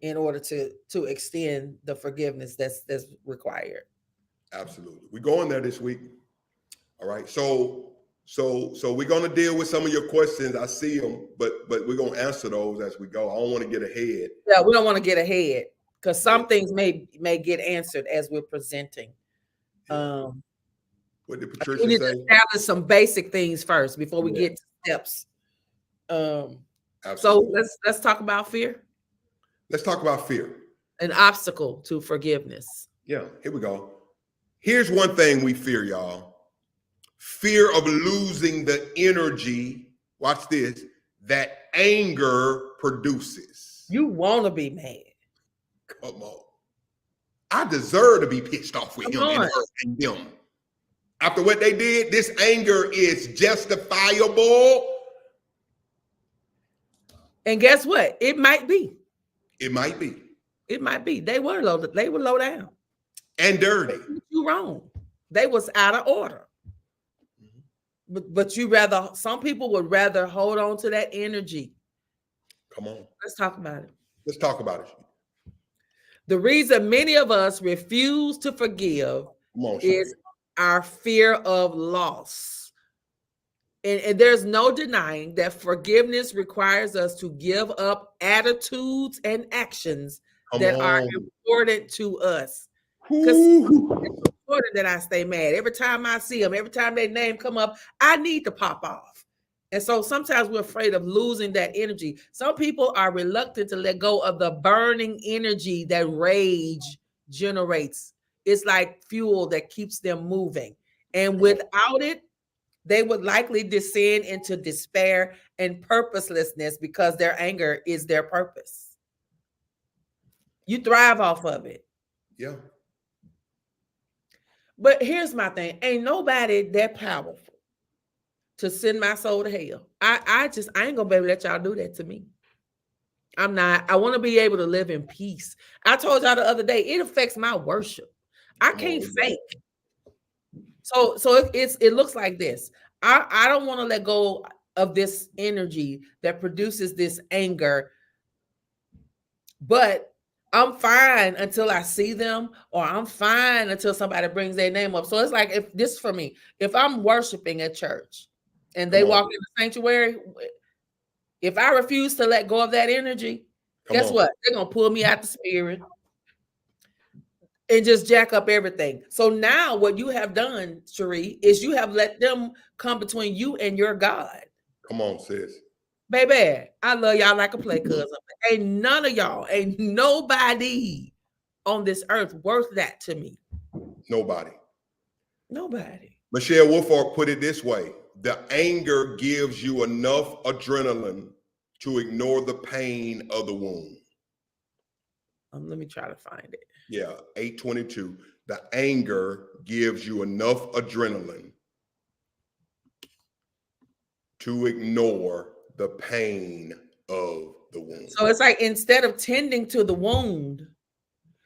in order to extend the forgiveness that's required. Absolutely. We're going there this week. All right. So we're going to deal with some of your questions. I see them, but we're going to answer those as we go. I don't want to get ahead. Yeah, we don't want to get ahead because some things may get answered as we're presenting. What did Patricia we need say? to establish some basic things first before we get to steps. So let's talk about fear. Let's talk about fear. An obstacle to forgiveness. Yeah, here we go. Here's one thing we fear, y'all. Fear of losing the energy, watch this, that anger produces. You want to be mad. Come on. I deserve to be pissed off with him and hurting them. After what they did, this anger is justifiable. And guess what? It might be. It might be. It might be. They were low down. And dirty. You wrong. They was out of order. but some people would rather hold on to that energy. Come on. Let's talk about it. Let's talk about it. The reason many of us refuse to forgive Come on, is Sheree. our fear of loss. And there's no denying that forgiveness requires us to give up attitudes and actions Come that are on. important to us. Because it's important that I stay mad. Every time I see them, every time their name come up, I need to pop off. And so sometimes we're afraid of losing that energy. Some people are reluctant to let go of the burning energy that rage generates. It's like fuel that keeps them moving. And without it, they would likely descend into despair and purposelessness because their anger is their purpose. You thrive off of it. Yeah. But here's my thing. Ain't nobody that powerful to send my soul to hell. I ain't gonna be able to let y'all do that to me. I'm not. I want to be able to live in peace. I told y'all the other day, it affects my worship. I can't fake. So it looks like this. I don't want to let go of this energy that produces this anger, but I'm fine until I see them, or I'm fine until somebody brings their name up. So it's like, if this for me, if I'm worshiping at church and they walk in the sanctuary, if I refuse to let go of that energy, guess what? They're gonna pull me out the spirit and just jack up everything. So now what you have done, Sheree, is you have let them come between you and your God. Come on, sis. Baby, I love y'all like a play cousin. Ain't none of y'all, ain't nobody on this earth worth that to me. Nobody. Michelle Wolford put it this way: the anger gives you enough adrenaline to ignore the pain of the wound. Let me try to find it. Yeah, 822. The anger gives you enough adrenaline to ignore the pain of the wound. So it's like, instead of tending to the wound,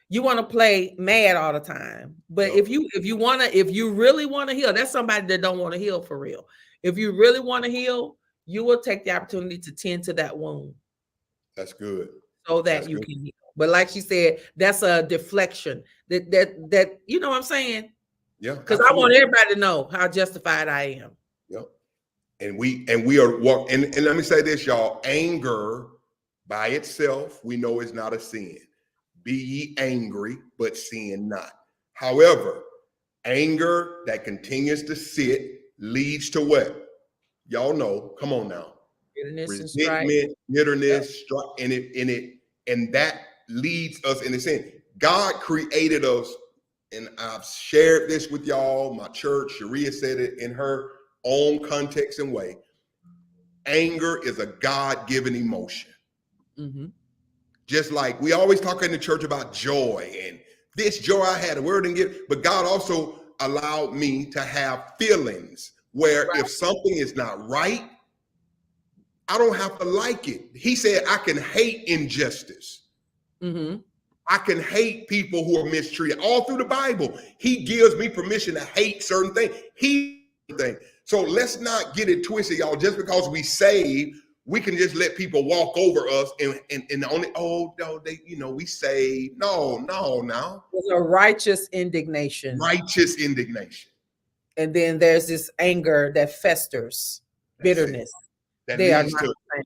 you want to play mad all the time. But if you really want to heal, that's somebody that don't want to heal for real. If you really want to heal, you will take the opportunity to tend to that wound. That's good. So that you can heal. But like she said, that's a deflection. That you know what I'm saying? Yeah. Because I want everybody to know how justified I am. Yep. And we are and let me say this, y'all. Anger by itself, we know is not a sin. Be ye angry, but sin not. However, anger that continues to sit leads to what? Y'all know. Come on now. Resentment, bitterness, and that leads us in a sin. God created us, and I've shared this with y'all. My church, Sharia said it in her own context and way. Anger is a God-given emotion. Mm-hmm. Just like we always talk in the church about joy, and this joy I had, a word and get, but God also allowed me to have feelings where if something is not right, I don't have to like it. He said, I can hate injustice. Mm-hmm. I can hate people who are mistreated. All through the Bible, he gives me permission to hate certain things. So let's not get it twisted, y'all. Just because we save, we can just let people walk over us and only, we save. No. There's a righteous indignation. And then there's this anger that festers, bitterness. They are not the same.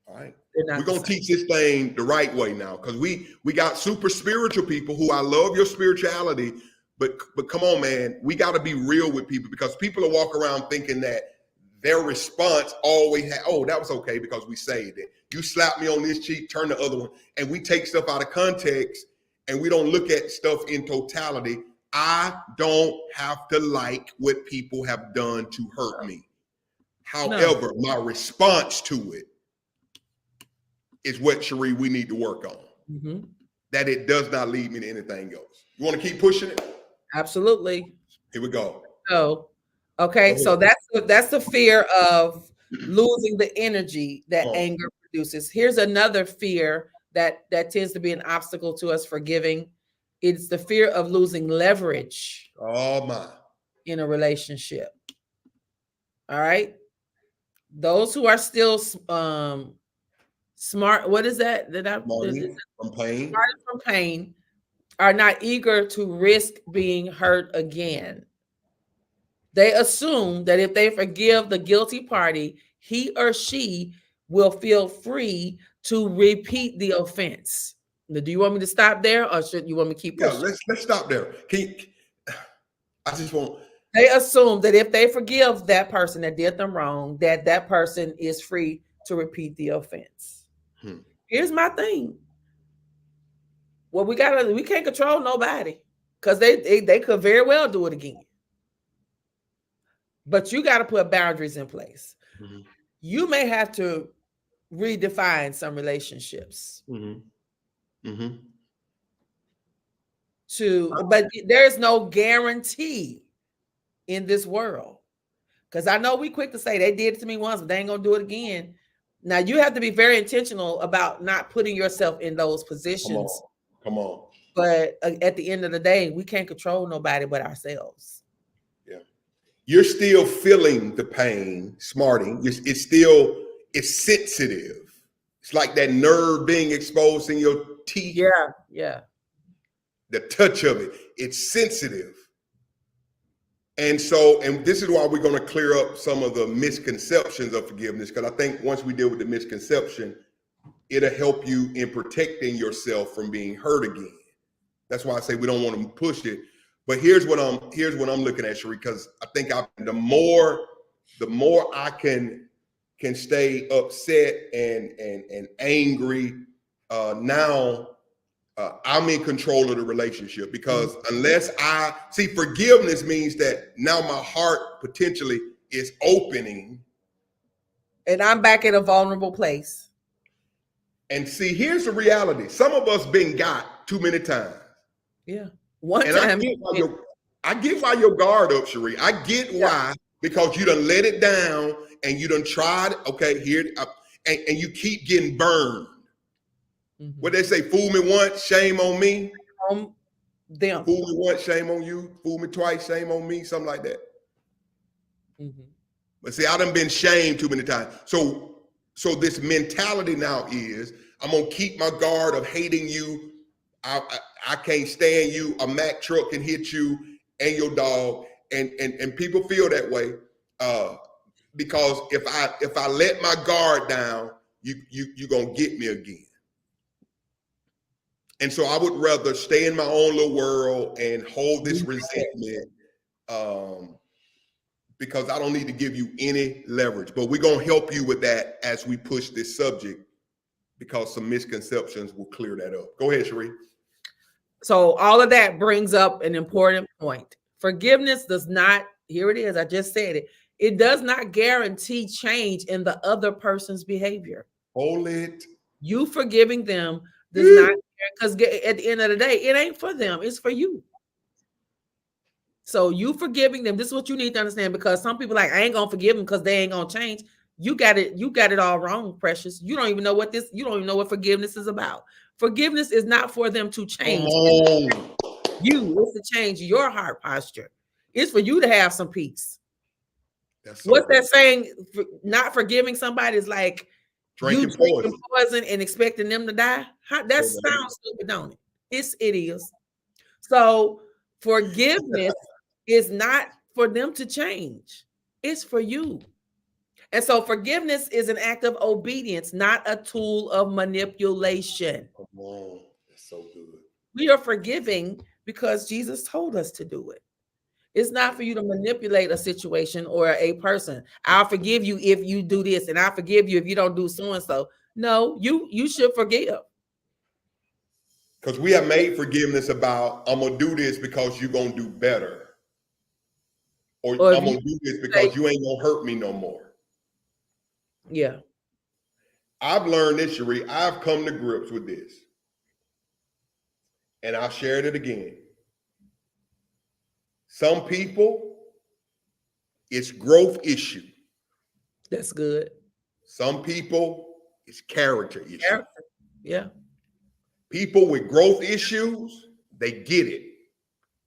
All right. We're going to teach this thing the right way now, because we got super spiritual people who, I love your spirituality, but come on, man, we got to be real with people, because people will walk around thinking that their response always that was okay because we saved it. You slap me on this cheek, turn the other one, and we take stuff out of context and we don't look at stuff in totality. I don't have to like what people have done to hurt me. However, my response to it is what, Sheree, we need to work on. Mm-hmm. That it does not lead me to anything else. You want to keep pushing it? Absolutely. Here we go. So, okay, so that's the fear of losing the energy that anger produces. Here's another fear that tends to be an obstacle to us forgiving. It's the fear of losing leverage. Oh my! In a relationship. All right. Those who are still smart, what is that? Money from pain. Started from pain, are not eager to risk being hurt again. They assume that if they forgive the guilty party, he or she will feel free to repeat the offense. Now, do you want me to stop there, or should you want me to keep Yeah, pushing? let's stop there. I just want. They assume that if they forgive that person that did them wrong, that that person is free to repeat the offense. Here's my thing. Well, we can't control nobody, because they could very well do it again. But you got to put boundaries in place. Mhm. You may have to redefine some relationships but there's no guarantee in this world. Because I know we quick to say they did it to me once, but they ain't gonna do it again. Now you have to be very intentional about not putting yourself in those positions. Come on. But at the end of the day, we can't control nobody but ourselves. Yeah. You're still feeling the pain, smarting. It's sensitive. It's like that nerve being exposed in your teeth. Yeah. The touch of it, it's sensitive. And this is why we're going to clear up some of the misconceptions of forgiveness, because I think once we deal with the misconception, it'll help you in protecting yourself from being hurt again. That's why I say we don't want to push it. But here's what I'm looking at, Cherie, because I think the more I can stay upset and angry, now I'm in control of the relationship, because unless I see, forgiveness means that now my heart potentially is opening. And I'm back in a vulnerable place. And see, here's the reality. Some of us been got too many times. Yeah. I get why your guard up, Cherie. I get why, because you done let it down and you done tried, okay, here, and you keep getting burned. What they say, fool me once, shame on me. Them. Fool me once, shame on you. Fool me twice, shame on me, something like that. But see, I done been shamed too many times. So this mentality now is, I'm gonna keep my guard of hating you. I can't stand you. A Mack truck can hit you and your dog, and people feel that way because if I let my guard down, you gonna get me again. And so I would rather stay in my own little world and hold this resentment because I don't need to give you any leverage. But we're going to help you with that as we push this subject, because some misconceptions will clear that up. Go ahead, Cherie. So all of that brings up an important point. Forgiveness does not, here it is, I just said it, it does not guarantee change in the other person's behavior. Hold it. You forgiving them does not, because at the end of the day, it ain't for them, it's for you. So you forgiving them, this is what you need to understand, because some people like, I ain't gonna forgive them because they ain't gonna change. You got it all wrong, precious. You don't even know what forgiveness is about. Forgiveness is not for them to change. It's to change your heart posture. It's for you to have some peace. What's that saying? Not forgiving somebody is like drinking poison and expecting them to die. That sounds stupid, don't it? It is. So forgiveness is not for them to change. It's for you. And so forgiveness is an act of obedience, not a tool of manipulation. Come on. That's so good. We are forgiving because Jesus told us to do it. It's not for you to manipulate a situation or a person. I'll forgive you if you do this, and I'll forgive you if you don't do so-and-so. No, you should forgive. Because we have made forgiveness about, I'm going to do this because you're going to do better. Or I'm going to do this because you ain't going to hurt me no more. Yeah. I've learned this, Cherie. I've come to grips with this. And I've shared it again. Some people, it's growth issue. That's good. Some people, it's character issue. Yeah. People with growth issues, they get it.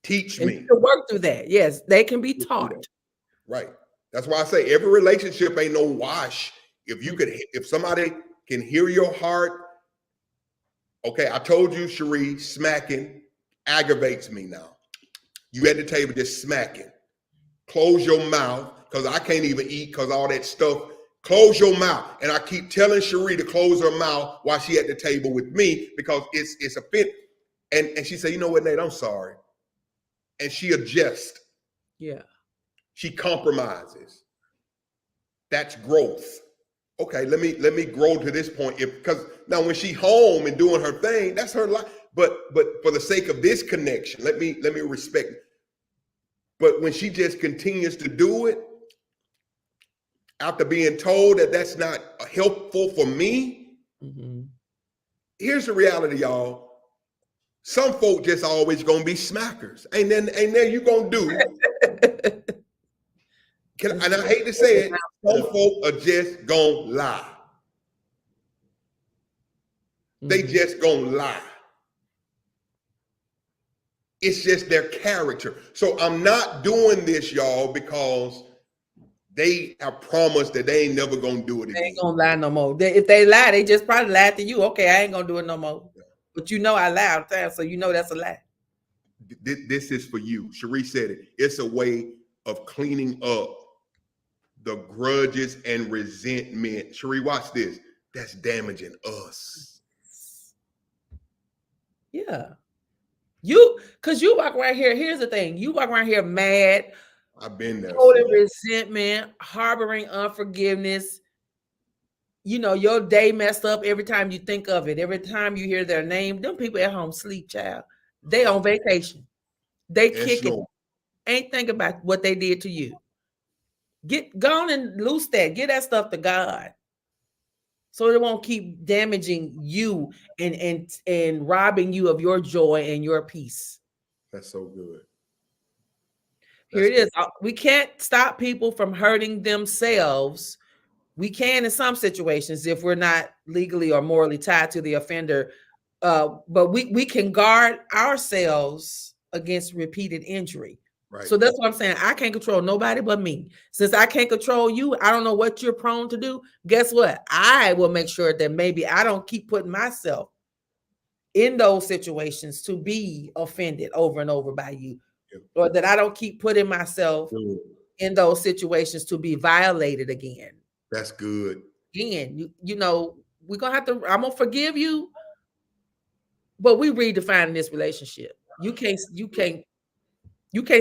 Teach me. To work through that. Yes, they can be taught. Right. That's why I say every relationship ain't no wash. If somebody can hear your heart, okay, I told you, Cherie, smacking aggravates me now. You at the table just smacking. Close your mouth, because I can't even eat because all that stuff. Close your mouth. And I keep telling Cherie to close her mouth while she at the table with me because it's a fit. And she said, you know what, Nate, I'm sorry. And she adjusts. Yeah. She compromises. That's growth. Okay, let me grow to this point. Because now when she home and doing her thing, that's her life. But for the sake of this connection, let me respect it. But when she just continues to do it, after being told that that's not helpful for me, here's the reality, y'all. Some folk just always gonna be smackers, and then you gonna do. And I hate to say it, some folk are just gonna lie. They just gonna lie. It's just their character. So I'm not doing this, y'all, because they have promised that they ain't never gonna do it again. They ain't gonna lie no more. If they lie, they just probably lied to you. Okay, I ain't gonna do it no more. But you know I lie all the time, so you know that's a lie. This is for you. Cherie said it. It's a way of cleaning up the grudges and resentment. Cherie, watch this. That's damaging us. Yeah. Because you walk around here. Here's the thing. You walk around here mad. I've been there. Holding resentment, harboring unforgiveness. You know, your day messed up every time you think of it. Every time you hear their name, them people at home sleep, child. They on vacation. They kicking. Ain't thinking about what they did to you. Get gone and loose that. Get that stuff to God. So it won't keep damaging you and robbing you of your joy and your peace. That's so good. Here it is. We can't stop people from hurting themselves. We can in some situations if we're not legally or morally tied to the offender. But we can guard ourselves against repeated injury. Right. So that's what I'm saying. I can't control nobody but me. Since I can't control you, I don't know what you're prone to do. Guess what? I will make sure that maybe I don't keep putting myself in those situations to be offended over and over by you. Yep. Or that I don't keep putting myself in those situations to be violated again. That's good. Again, you know, we're gonna have to, I'm gonna forgive you, but we redefining this relationship. You can't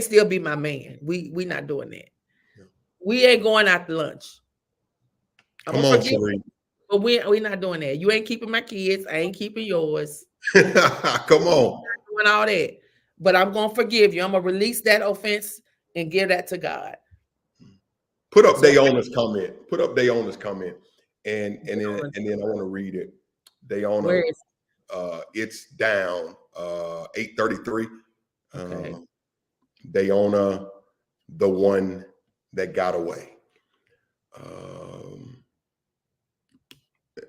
still be my man. We not doing that. Yeah. We ain't going out to lunch. Come on, Cherie. But we not doing that. You ain't keeping my kids. I ain't keeping yours. Come on. I'm not doing all that. But I'm gonna forgive you. I'm gonna release that offense and give that to God. Put up Dayona's comment. Put up Dayona's comment. And then I want to read it. Dayona, it's down 833. Okay. Dayona, the one that got away.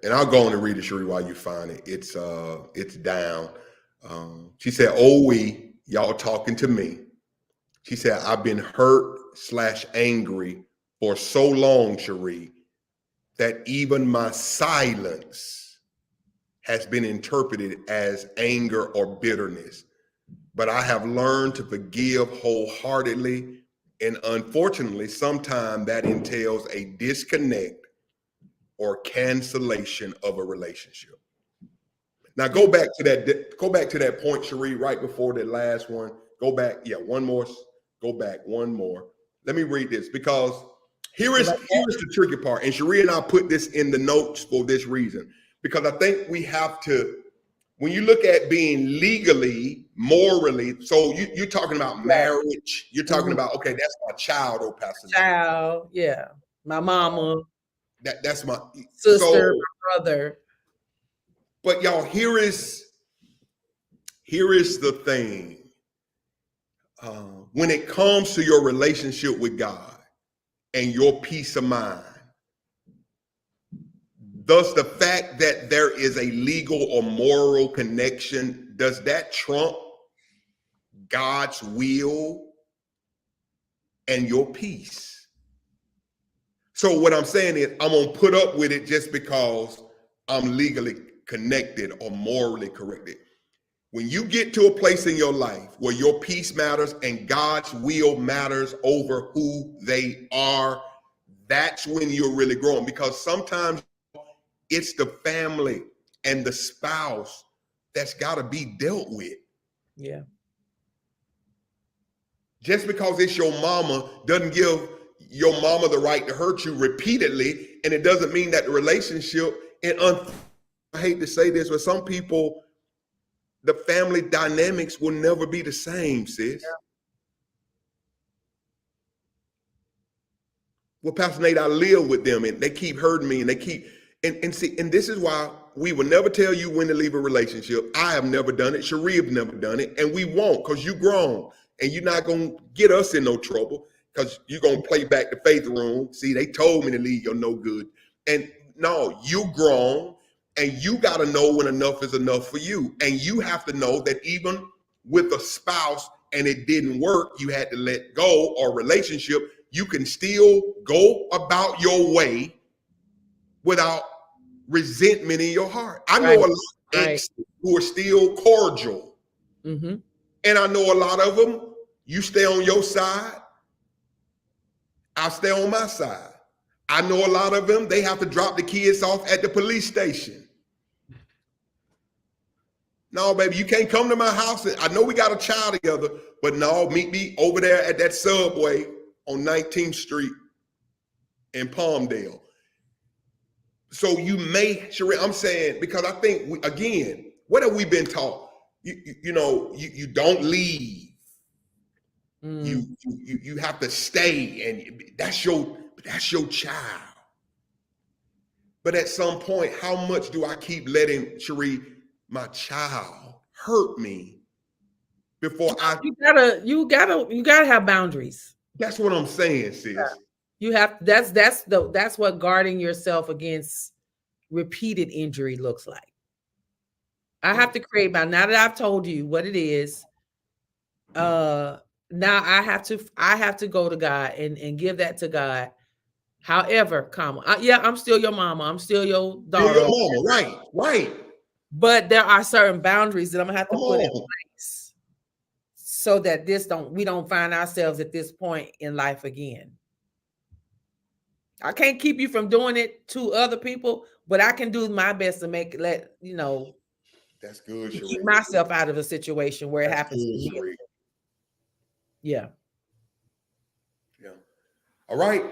And I'll go on and read it, Cherie, while you find it. It's down. She said, y'all talking to me. She said, I've been hurt/angry for so long, Cherie, that even my silence has been interpreted as anger or bitterness. But I have learned to forgive wholeheartedly. And unfortunately, sometimes that entails a disconnect or cancellation of a relationship. Now go back to that point, Cherie, right before that last one. Go back. Yeah, one more. Go back one more. Let me read this because here is the tricky part. And Cherie and I put this in the notes for this reason, because I think we have to, when you look at being legally, morally, so you're talking about marriage, you're talking about, okay, that's my child, oh, Pastor. Child, yeah. My mama. That's my sister, my brother. But y'all, here is the thing. When it comes to your relationship with God and your peace of mind, does the fact that there is a legal or moral connection, does that trump God's will and your peace? So what I'm saying is I'm gonna put up with it just because I'm legally connected or morally corrected. When you get to a place in your life where your peace matters and God's will matters over who they are, that's when you're really growing. Because sometimes it's the family and the spouse that's got to be dealt with. Yeah. Just because it's your mama doesn't give your mama the right to hurt you repeatedly, and it doesn't mean that the relationship, and I hate to say this, but some people, the family dynamics will never be the same, sis. Yeah. Well, Pastor Nate, I live with them and they keep hurting me and they keep, and see, and this is why we will never tell you when to leave a relationship. I have never done it. Cherie have never done it, and we won't, because you grown and you're not going to get us in no trouble because you're going to play back the faith room. See, they told me to leave, you're no good. And no, you grown. And you got to know when enough is enough for you. And you have to know that even with a spouse and it didn't work, you had to let go, or relationship, you can still go about your way without resentment in your heart. I know a lot of exes who are still cordial. Mm-hmm. And I know a lot of them, you stay on your side, I'll stay on my side. I know a lot of them, they have to drop the kids off at the police station. No, baby, you can't come to my house. I know we got a child together, but no, meet me over there at that Subway on 19th Street in Palmdale. So you may, Cherie, I'm saying, because I think, again, what have we been taught? You don't leave. You have to stay, and that's your child. But at some point, how much do I keep letting Cherie, my child, hurt me before you gotta have boundaries. That's what I'm saying, sis. Yeah. You have that's what guarding yourself against repeated injury looks like. I have to create now that I've told you what it is. Now I have to go to God and give that to God. However, I'm still your mama. I'm still your daughter. Still your mama, right. But there are certain boundaries that I'm gonna have to put in place so that we don't find ourselves at this point in life again. I can't keep you from doing it to other people, but I can do my best to that's good, Cherie. Keep myself out of a situation where it happens to me. Yeah. All right.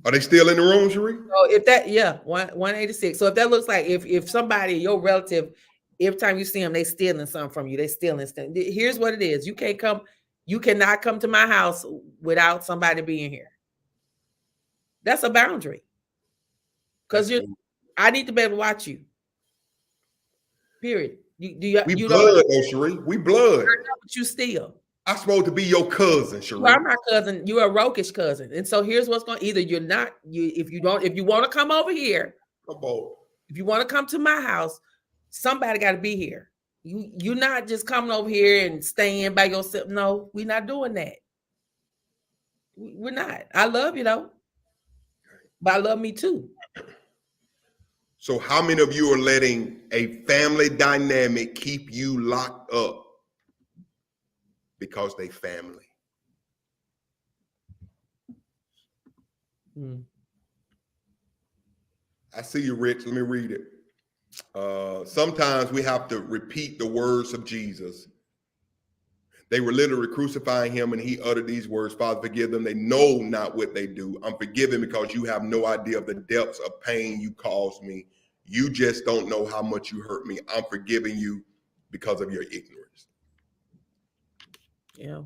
Are they still in the room, Cherie? So 186. So if that looks like if somebody, your relative, every time you see them, they stealing something from you, they stealing stuff. Here's what it is. You cannot come to my house without somebody being here. That's a boundary. Because I need to be able to watch you. Period. We blood, Cherie. We blood. But you steal. I'm supposed to be your cousin, Cherie. You are my cousin. You're a roguish cousin. And so here's what's going, either you're not, if you want to come over here, come on. If you want to come to my house, somebody got to be here. You're not just coming over here and staying by yourself. No, we're not doing that. We're not. I love you though, but I love me too. So how many of you are letting a family dynamic keep you locked up because they family? I see you, Rich. Let me read it. Sometimes we have to repeat the words of Jesus. They were literally crucifying him, and he uttered these words: Father, forgive them. They know not what they do. I'm forgiven because you have no idea of the depths of pain you caused me. You just don't know how much you hurt me. I'm forgiving you because of your ignorance. Yeah.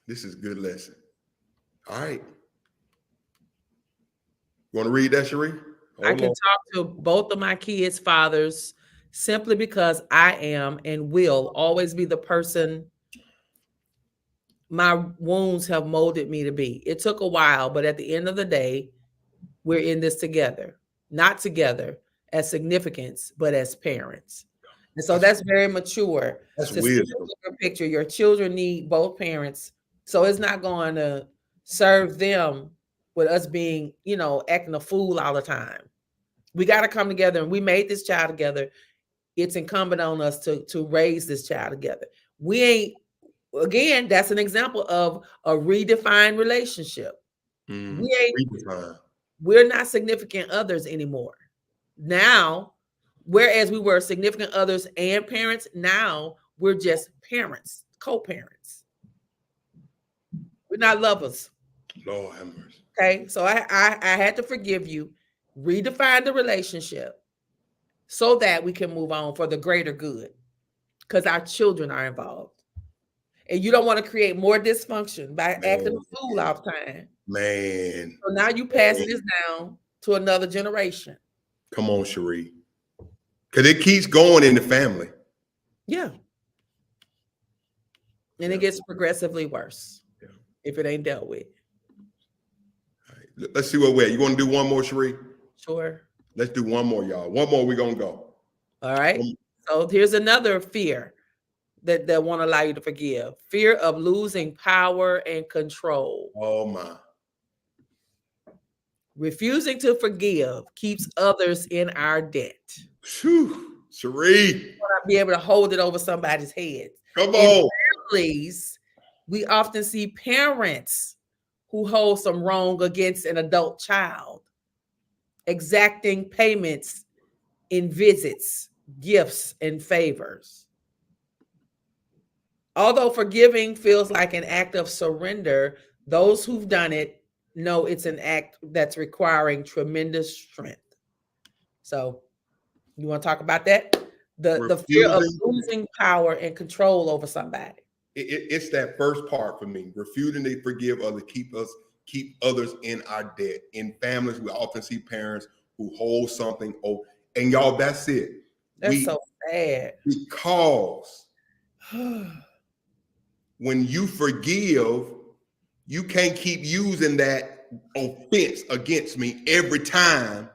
This is a good lesson. All right. You want to read that, Cherie? I can talk to both of my kids' fathers simply because I am and will always be the person my wounds have molded me to be. It took a while, but at the end of the day, we're in this together. Not together as significance, but as parents. And so that's very mature. That's weird. Picture. Your children need both parents. So it's not going to serve them with us being, acting a fool all the time. We got to come together, and we made this child together. It's incumbent on us to raise this child together. We ain't, again, that's an example of a redefined relationship. We're not significant others anymore. Now, whereas we were significant others and parents, now we're just parents, co-parents. We're not lovers. Lord have mercy. Okay, so I had to forgive you, redefine the relationship so that we can move on for the greater good, because our children are involved. And you don't want to create more dysfunction by acting a fool all the time. Man. So now you passing this down to another generation. Come on, Cherie. Because it keeps going in the family. Yeah. And it gets progressively worse if it ain't dealt with. All right. Let's see where we're at. You want to do one more, Cherie? Sure. Let's do one more, y'all. One more, we're going to go. All right. So here's another fear that won't allow you to forgive. Fear of losing power and control. Oh, my. Refusing to forgive keeps others in our debt. Whew. Cherie. You want to be able to hold it over somebody's head. Come on. In families, we often see parents who hold some wrong against an adult child, exacting payments in visits, gifts, and favors. Although forgiving feels like an act of surrender, those who've done it know it's an act that's requiring tremendous strength. So, you want to talk about that? The fear of losing power and control over somebody. It's that first part for me. Refusing to forgive others, keep others in our debt. In families, we often see parents who hold something over. And y'all, that's it. That's so sad. Because when you forgive, you can't keep using that offense against me every time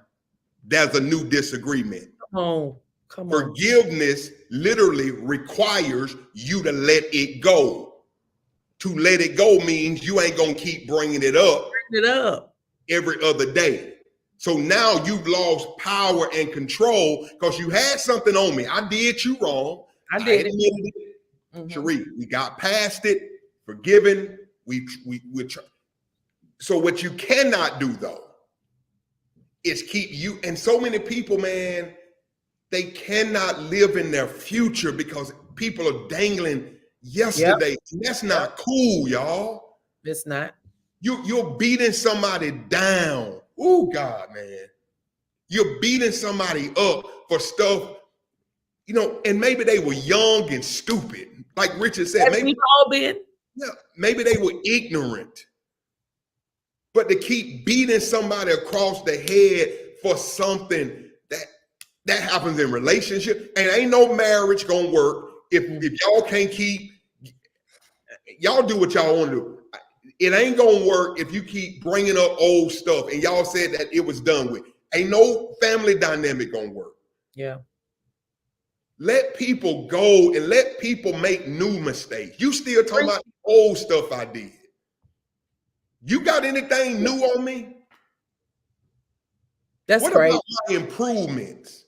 there's a new disagreement. Come on. Forgiveness literally requires you to let it go. To let it go means you ain't gonna keep bringing it up every other day. So now you've lost power and control because you had something on me. I did you wrong. I did it. Mm-hmm. Cherie, we got past it, forgiven. So what you cannot do though is keep you, and so many people, man, they cannot live in their future because people are dangling yesterday. Yep. That's not cool, y'all. It's not. You're beating somebody down. Oh God, man. You're beating somebody up for stuff, and maybe they were young and stupid. Like Richard said, maybe we've all been. Yeah, maybe they were ignorant. But to keep beating somebody across the head for something that happens in relationship, and ain't no marriage gonna work if y'all can't keep, y'all do what y'all want to do. It ain't gonna work if you keep bringing up old stuff and y'all said that it was done with. Ain't no family dynamic gonna work. Yeah. Let people go and let people make new mistakes. You still talking about old stuff I did. You got anything new on me? That's great. What about my improvements?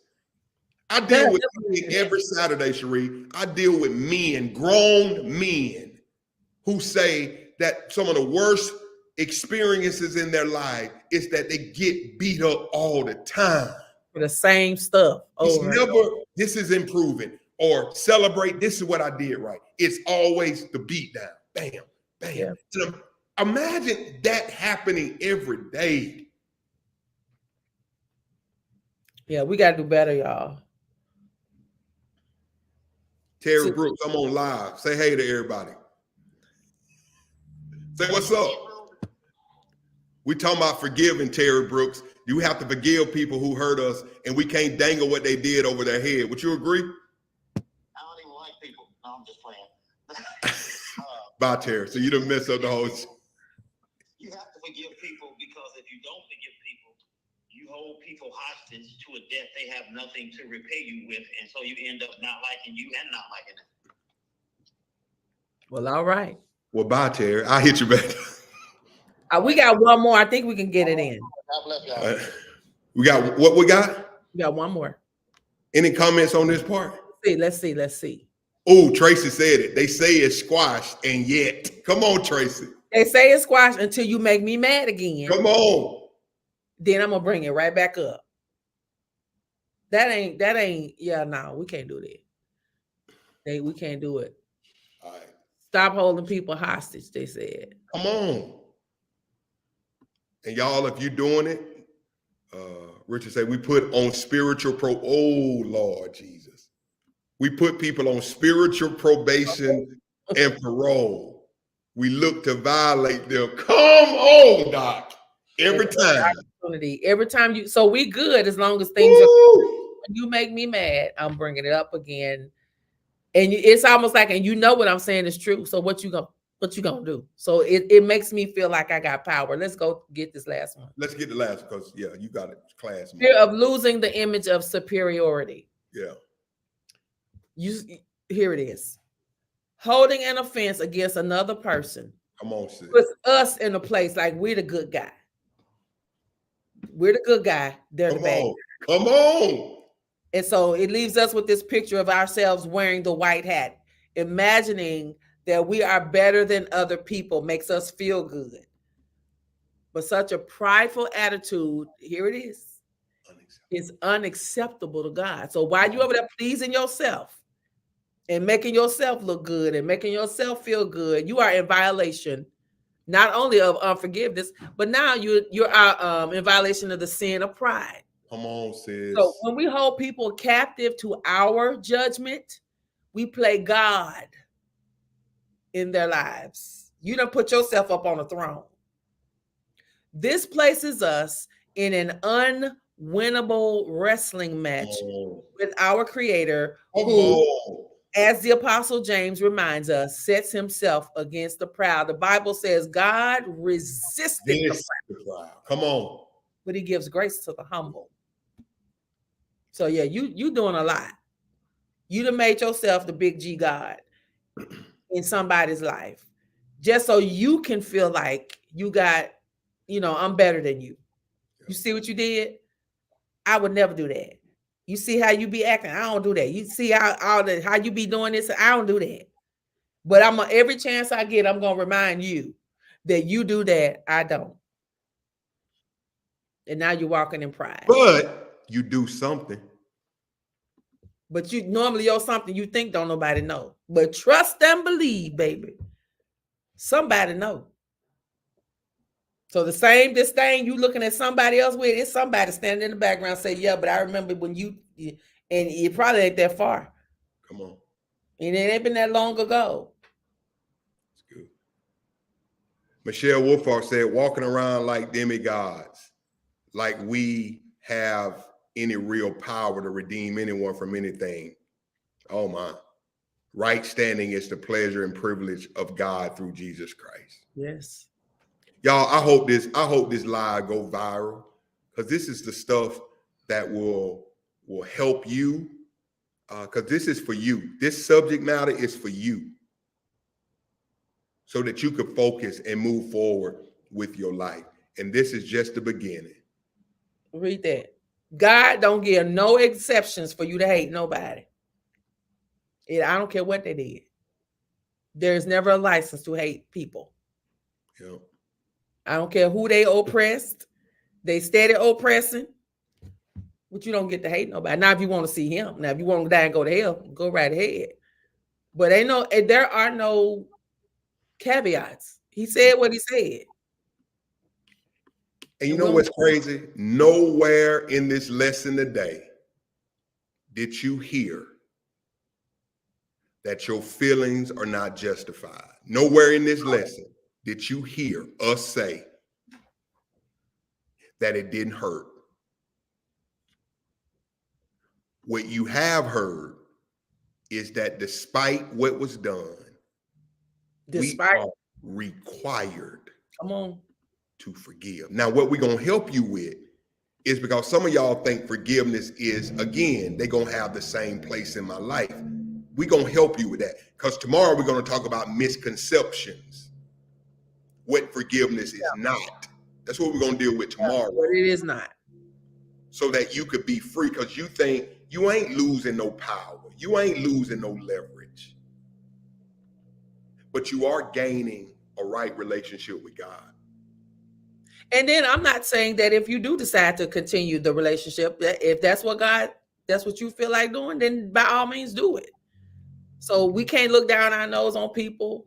I deal with men every Saturday, Cherie. I deal with men, grown men, who say that some of the worst experiences in their life is that they get beat up all the time. For the same stuff. It's never, this is improving, or celebrate, this is what I did right. It's always the beat down. Bam, bam. Yeah. So imagine that happening every day. Yeah, we got to do better, y'all. Terry Brooks, I'm on live. Say hey to everybody. Say what's up. We talking about forgiving, Terry Brooks. You have to forgive people who hurt us, and we can't dangle what they did over their head. Would you agree? I don't even like people. No, I'm just playing. Bye, Terry. So you done mess up the whole. You have to forgive people, because if you don't forgive people, you hold people hostage to a debt they have nothing to repay you with, and so you end up not liking you and not liking it. Well, all right. Well, bye, Terry. I'll hit you back. We got one more. I think we can get it in. God bless y'all. We got what we got? We got one more. Any comments on this part? Let's see. Oh, Tracy said it. They say it's squashed, and yet. Come on, Tracy. They say it's squashed until you make me mad again. Come on. Then I'm gonna bring it right back up. That ain't, yeah, no, we can't do that. We can't do it. All right. Stop holding people hostage, they said. Come on. And y'all, if you're doing it, Richard said we put on spiritual oh Lord Jesus. We put people on spiritual probation and parole. We look to violate them. Come on, Doc. Every time. Every time you, so we good as long as things are, when you make me mad, I'm bringing it up again. And it's almost like, and you know what I'm saying is true. So what you gonna do? So it makes me feel like I got power. Let's go get this last one. Let's get the last because yeah, you got it, class. Fear of losing the image of superiority. Yeah. Here it is. Holding an offense against another person. Come on, sis. Puts us in a place like we're the good guy. We're the good guy. They're the bad guy. Come on. And so it leaves us with this picture of ourselves wearing the white hat, imagining that we are better than other people makes us feel good. But such a prideful attitude, here it is unacceptable to God. So while you're over there pleasing yourself and making yourself look good and making yourself feel good, you are in violation not only of unforgiveness, but now you're in violation of the sin of pride. Come on, sis. So when we hold people captive to our judgment, we play God in their lives. You done put yourself up on a throne. This places us in an unwinnable wrestling match with our Creator, who, as the Apostle James reminds us, sets himself against the proud. The Bible says God resisted the proud. Come on. But he gives grace to the humble. So yeah, you doing a lot. You done made yourself the big G God in somebody's life, just so you can feel like you got, I'm better than you. You see what you did? I would never do that. You see how you be acting? I don't do that. You see how you be doing this? I don't do that. But every chance I get, I'm gonna remind you that you do that. I don't. And now you're walking in pride. But you do something. But you normally your something you think don't nobody know. But trust and believe, baby. Somebody know. So this thing you looking at somebody else with, it's somebody standing in the background say, yeah, but I remember when and it probably ain't that far. Come on. And it ain't been that long ago. That's good. Michelle Wolfhard said, walking around like demigods, like we have any real power to redeem anyone from anything. Oh my. Right standing is the pleasure and privilege of God through Jesus Christ. Yes. Y'all, I hope this live go viral, because this is the stuff that will help you, because this is for you. This subject matter is for you, so that you could focus and move forward with your life. And this is just the beginning. Read that. God don't give no exceptions for you to hate nobody. I don't care what they did. There's never a license to hate people. Yep. I don't care who they oppressed. They steady oppressing. But you don't get to hate nobody. Now, if you want to see him, now if you want to die and go to hell, go right ahead. But there are no caveats. He said what he said. And you know what's crazy? Nowhere in this lesson today did you hear that your feelings are not justified. Nowhere in this lesson did you hear us say that it didn't hurt. What you have heard is that despite what was done, we are required to forgive. Now, what we're going to help you with is, because some of y'all think forgiveness is, again, they're going to have the same place in my life. We're going to help you with that, because tomorrow we're going to talk about misconceptions. What forgiveness is not. That's what we're going to deal with tomorrow. But it is not. So that you could be free, because you think you ain't losing no power. You ain't losing no leverage. But you are gaining a right relationship with God. And then I'm not saying that if you do decide to continue the relationship, if that's what you feel like doing, then by all means do it. So we can't look down our nose on people.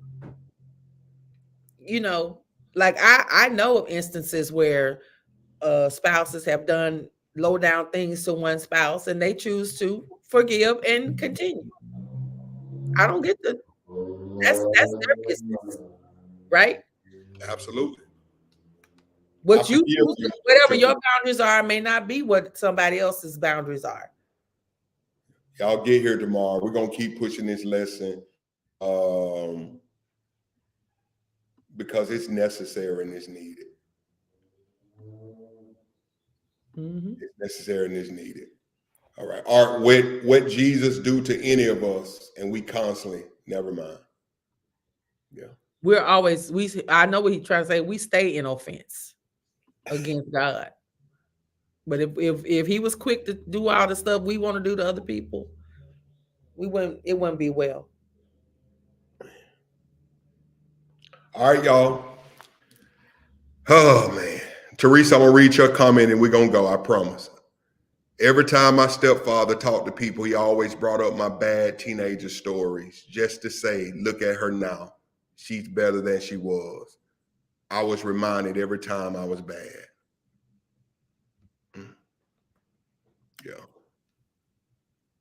You know, like I know of instances where spouses have done low down things to one spouse and they choose to forgive and continue. I don't get that's their business, right? Absolutely. What I you forgive choose, you. whatever your boundaries are, may not be what somebody else's boundaries are. Y'all get here tomorrow. We're going to keep pushing this lesson because it's necessary and it's needed. Mm-hmm. It's necessary and it's needed. All right. Art, what Jesus do to any of us, and we constantly, never mind. Yeah. We're always, I know what he's trying to say. We stay in offense against God. But if he was quick to do all the stuff we want to do to other people, it wouldn't be well. All right, y'all. Oh, man. Teresa, I'm going to read your comment and we're going to go. I promise. Every time my stepfather talked to people, he always brought up my bad teenager stories just to say, look at her now. She's better than she was. I was reminded every time I was bad. Yeah.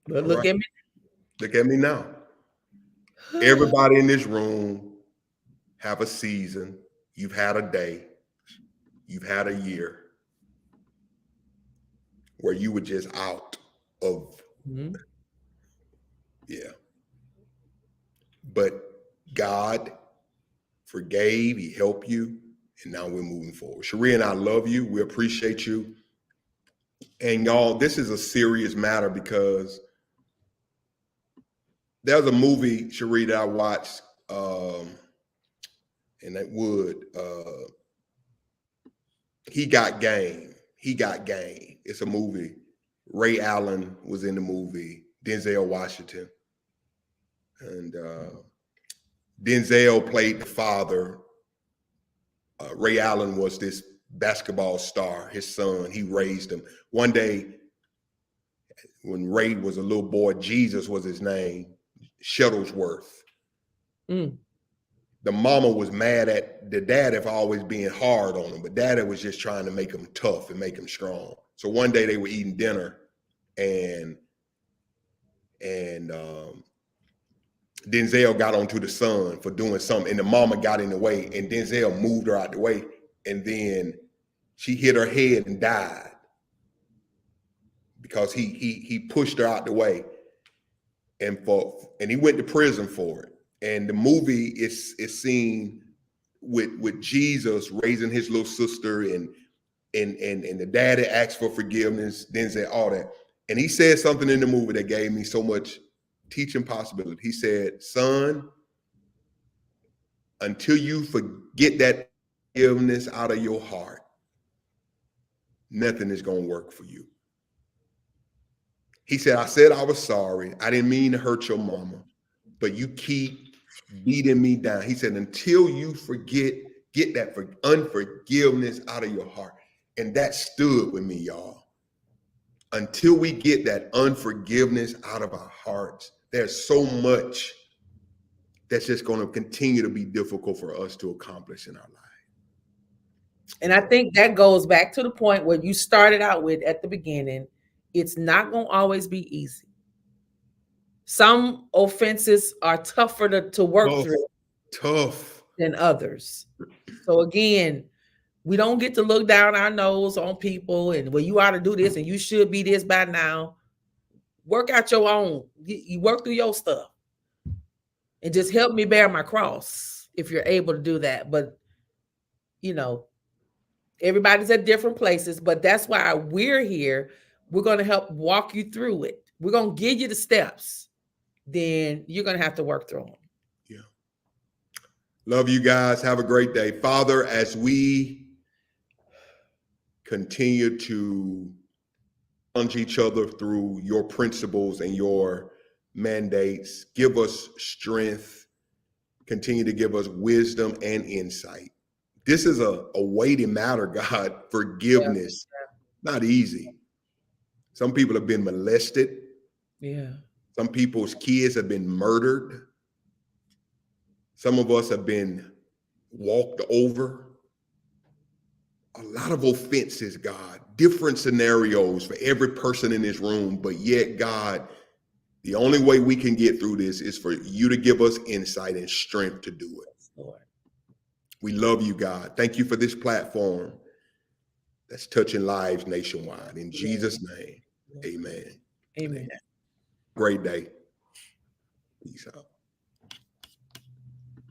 But look at me. Look at me now. Everybody in this room have a season. You've had a day. You've had a year where you were just out of, yeah. But God forgave, he helped you, and now we're moving forward. Cherie and I love you. We appreciate you. And y'all, this is a serious matter because there's a movie, Cherie, that I watched, and that would, He Got Game. He Got Game. It's a movie. Ray Allen was in the movie. Denzel Washington. And Denzel played the father. Ray Allen was this basketball star, his son. He raised him. One day, when Ray was a little boy, Jesus was his name, Shuttlesworth. The mama was mad at the daddy for always being hard on him, but daddy was just trying to make him tough and make him strong. So one day they were eating dinner and Denzel got onto the son for doing something, and the mama got in the way, and Denzel moved her out the way, and then she hit her head and died because he pushed her out the way, and he went to prison for it. And the movie is seen with Jesus raising his little sister, and the daddy asked for forgiveness, Denzel, all that. And he said something in the movie that gave me so much teaching possibility. He said, son, until you forget that forgiveness out of your heart, nothing is going to work for you. He said, I said I was sorry. I didn't mean to hurt your mama, but you keep beating me down. He said, until you get that unforgiveness out of your heart. And that stood with me, y'all. Until we get that unforgiveness out of our hearts, there's so much that's just going to continue to be difficult for us to accomplish in our life. And I think that goes back to the point where you started out with at the beginning. It's not going to always be easy. Some offenses are tougher to work through than others. So again, we don't get to look down our nose on people and, well, you ought to do this and you should be this by now. Work out your own. You work through your stuff. And just help me bear my cross if you're able to do that. But, you know, everybody's at different places, but that's why we're here. We're going to help walk you through it. We're going to give you the steps. Then you're going to have to work through them. Yeah. Love you guys. Have a great day. Father, as we continue to challenge each other through your principles and your mandates, give us strength, continue to give us wisdom and insight. This is a weighty matter, God. Forgiveness, not easy. Some people have been molested. Yeah. Some people's kids have been murdered. Some of us have been walked over. A lot of offenses, God, different scenarios for every person in this room. But yet, God, the only way we can get through this is for you to give us insight and strength to do it. Lord. We love you, God. Thank you for this platform that's touching lives nationwide. In Jesus' name, amen. Amen. Great day. Peace out.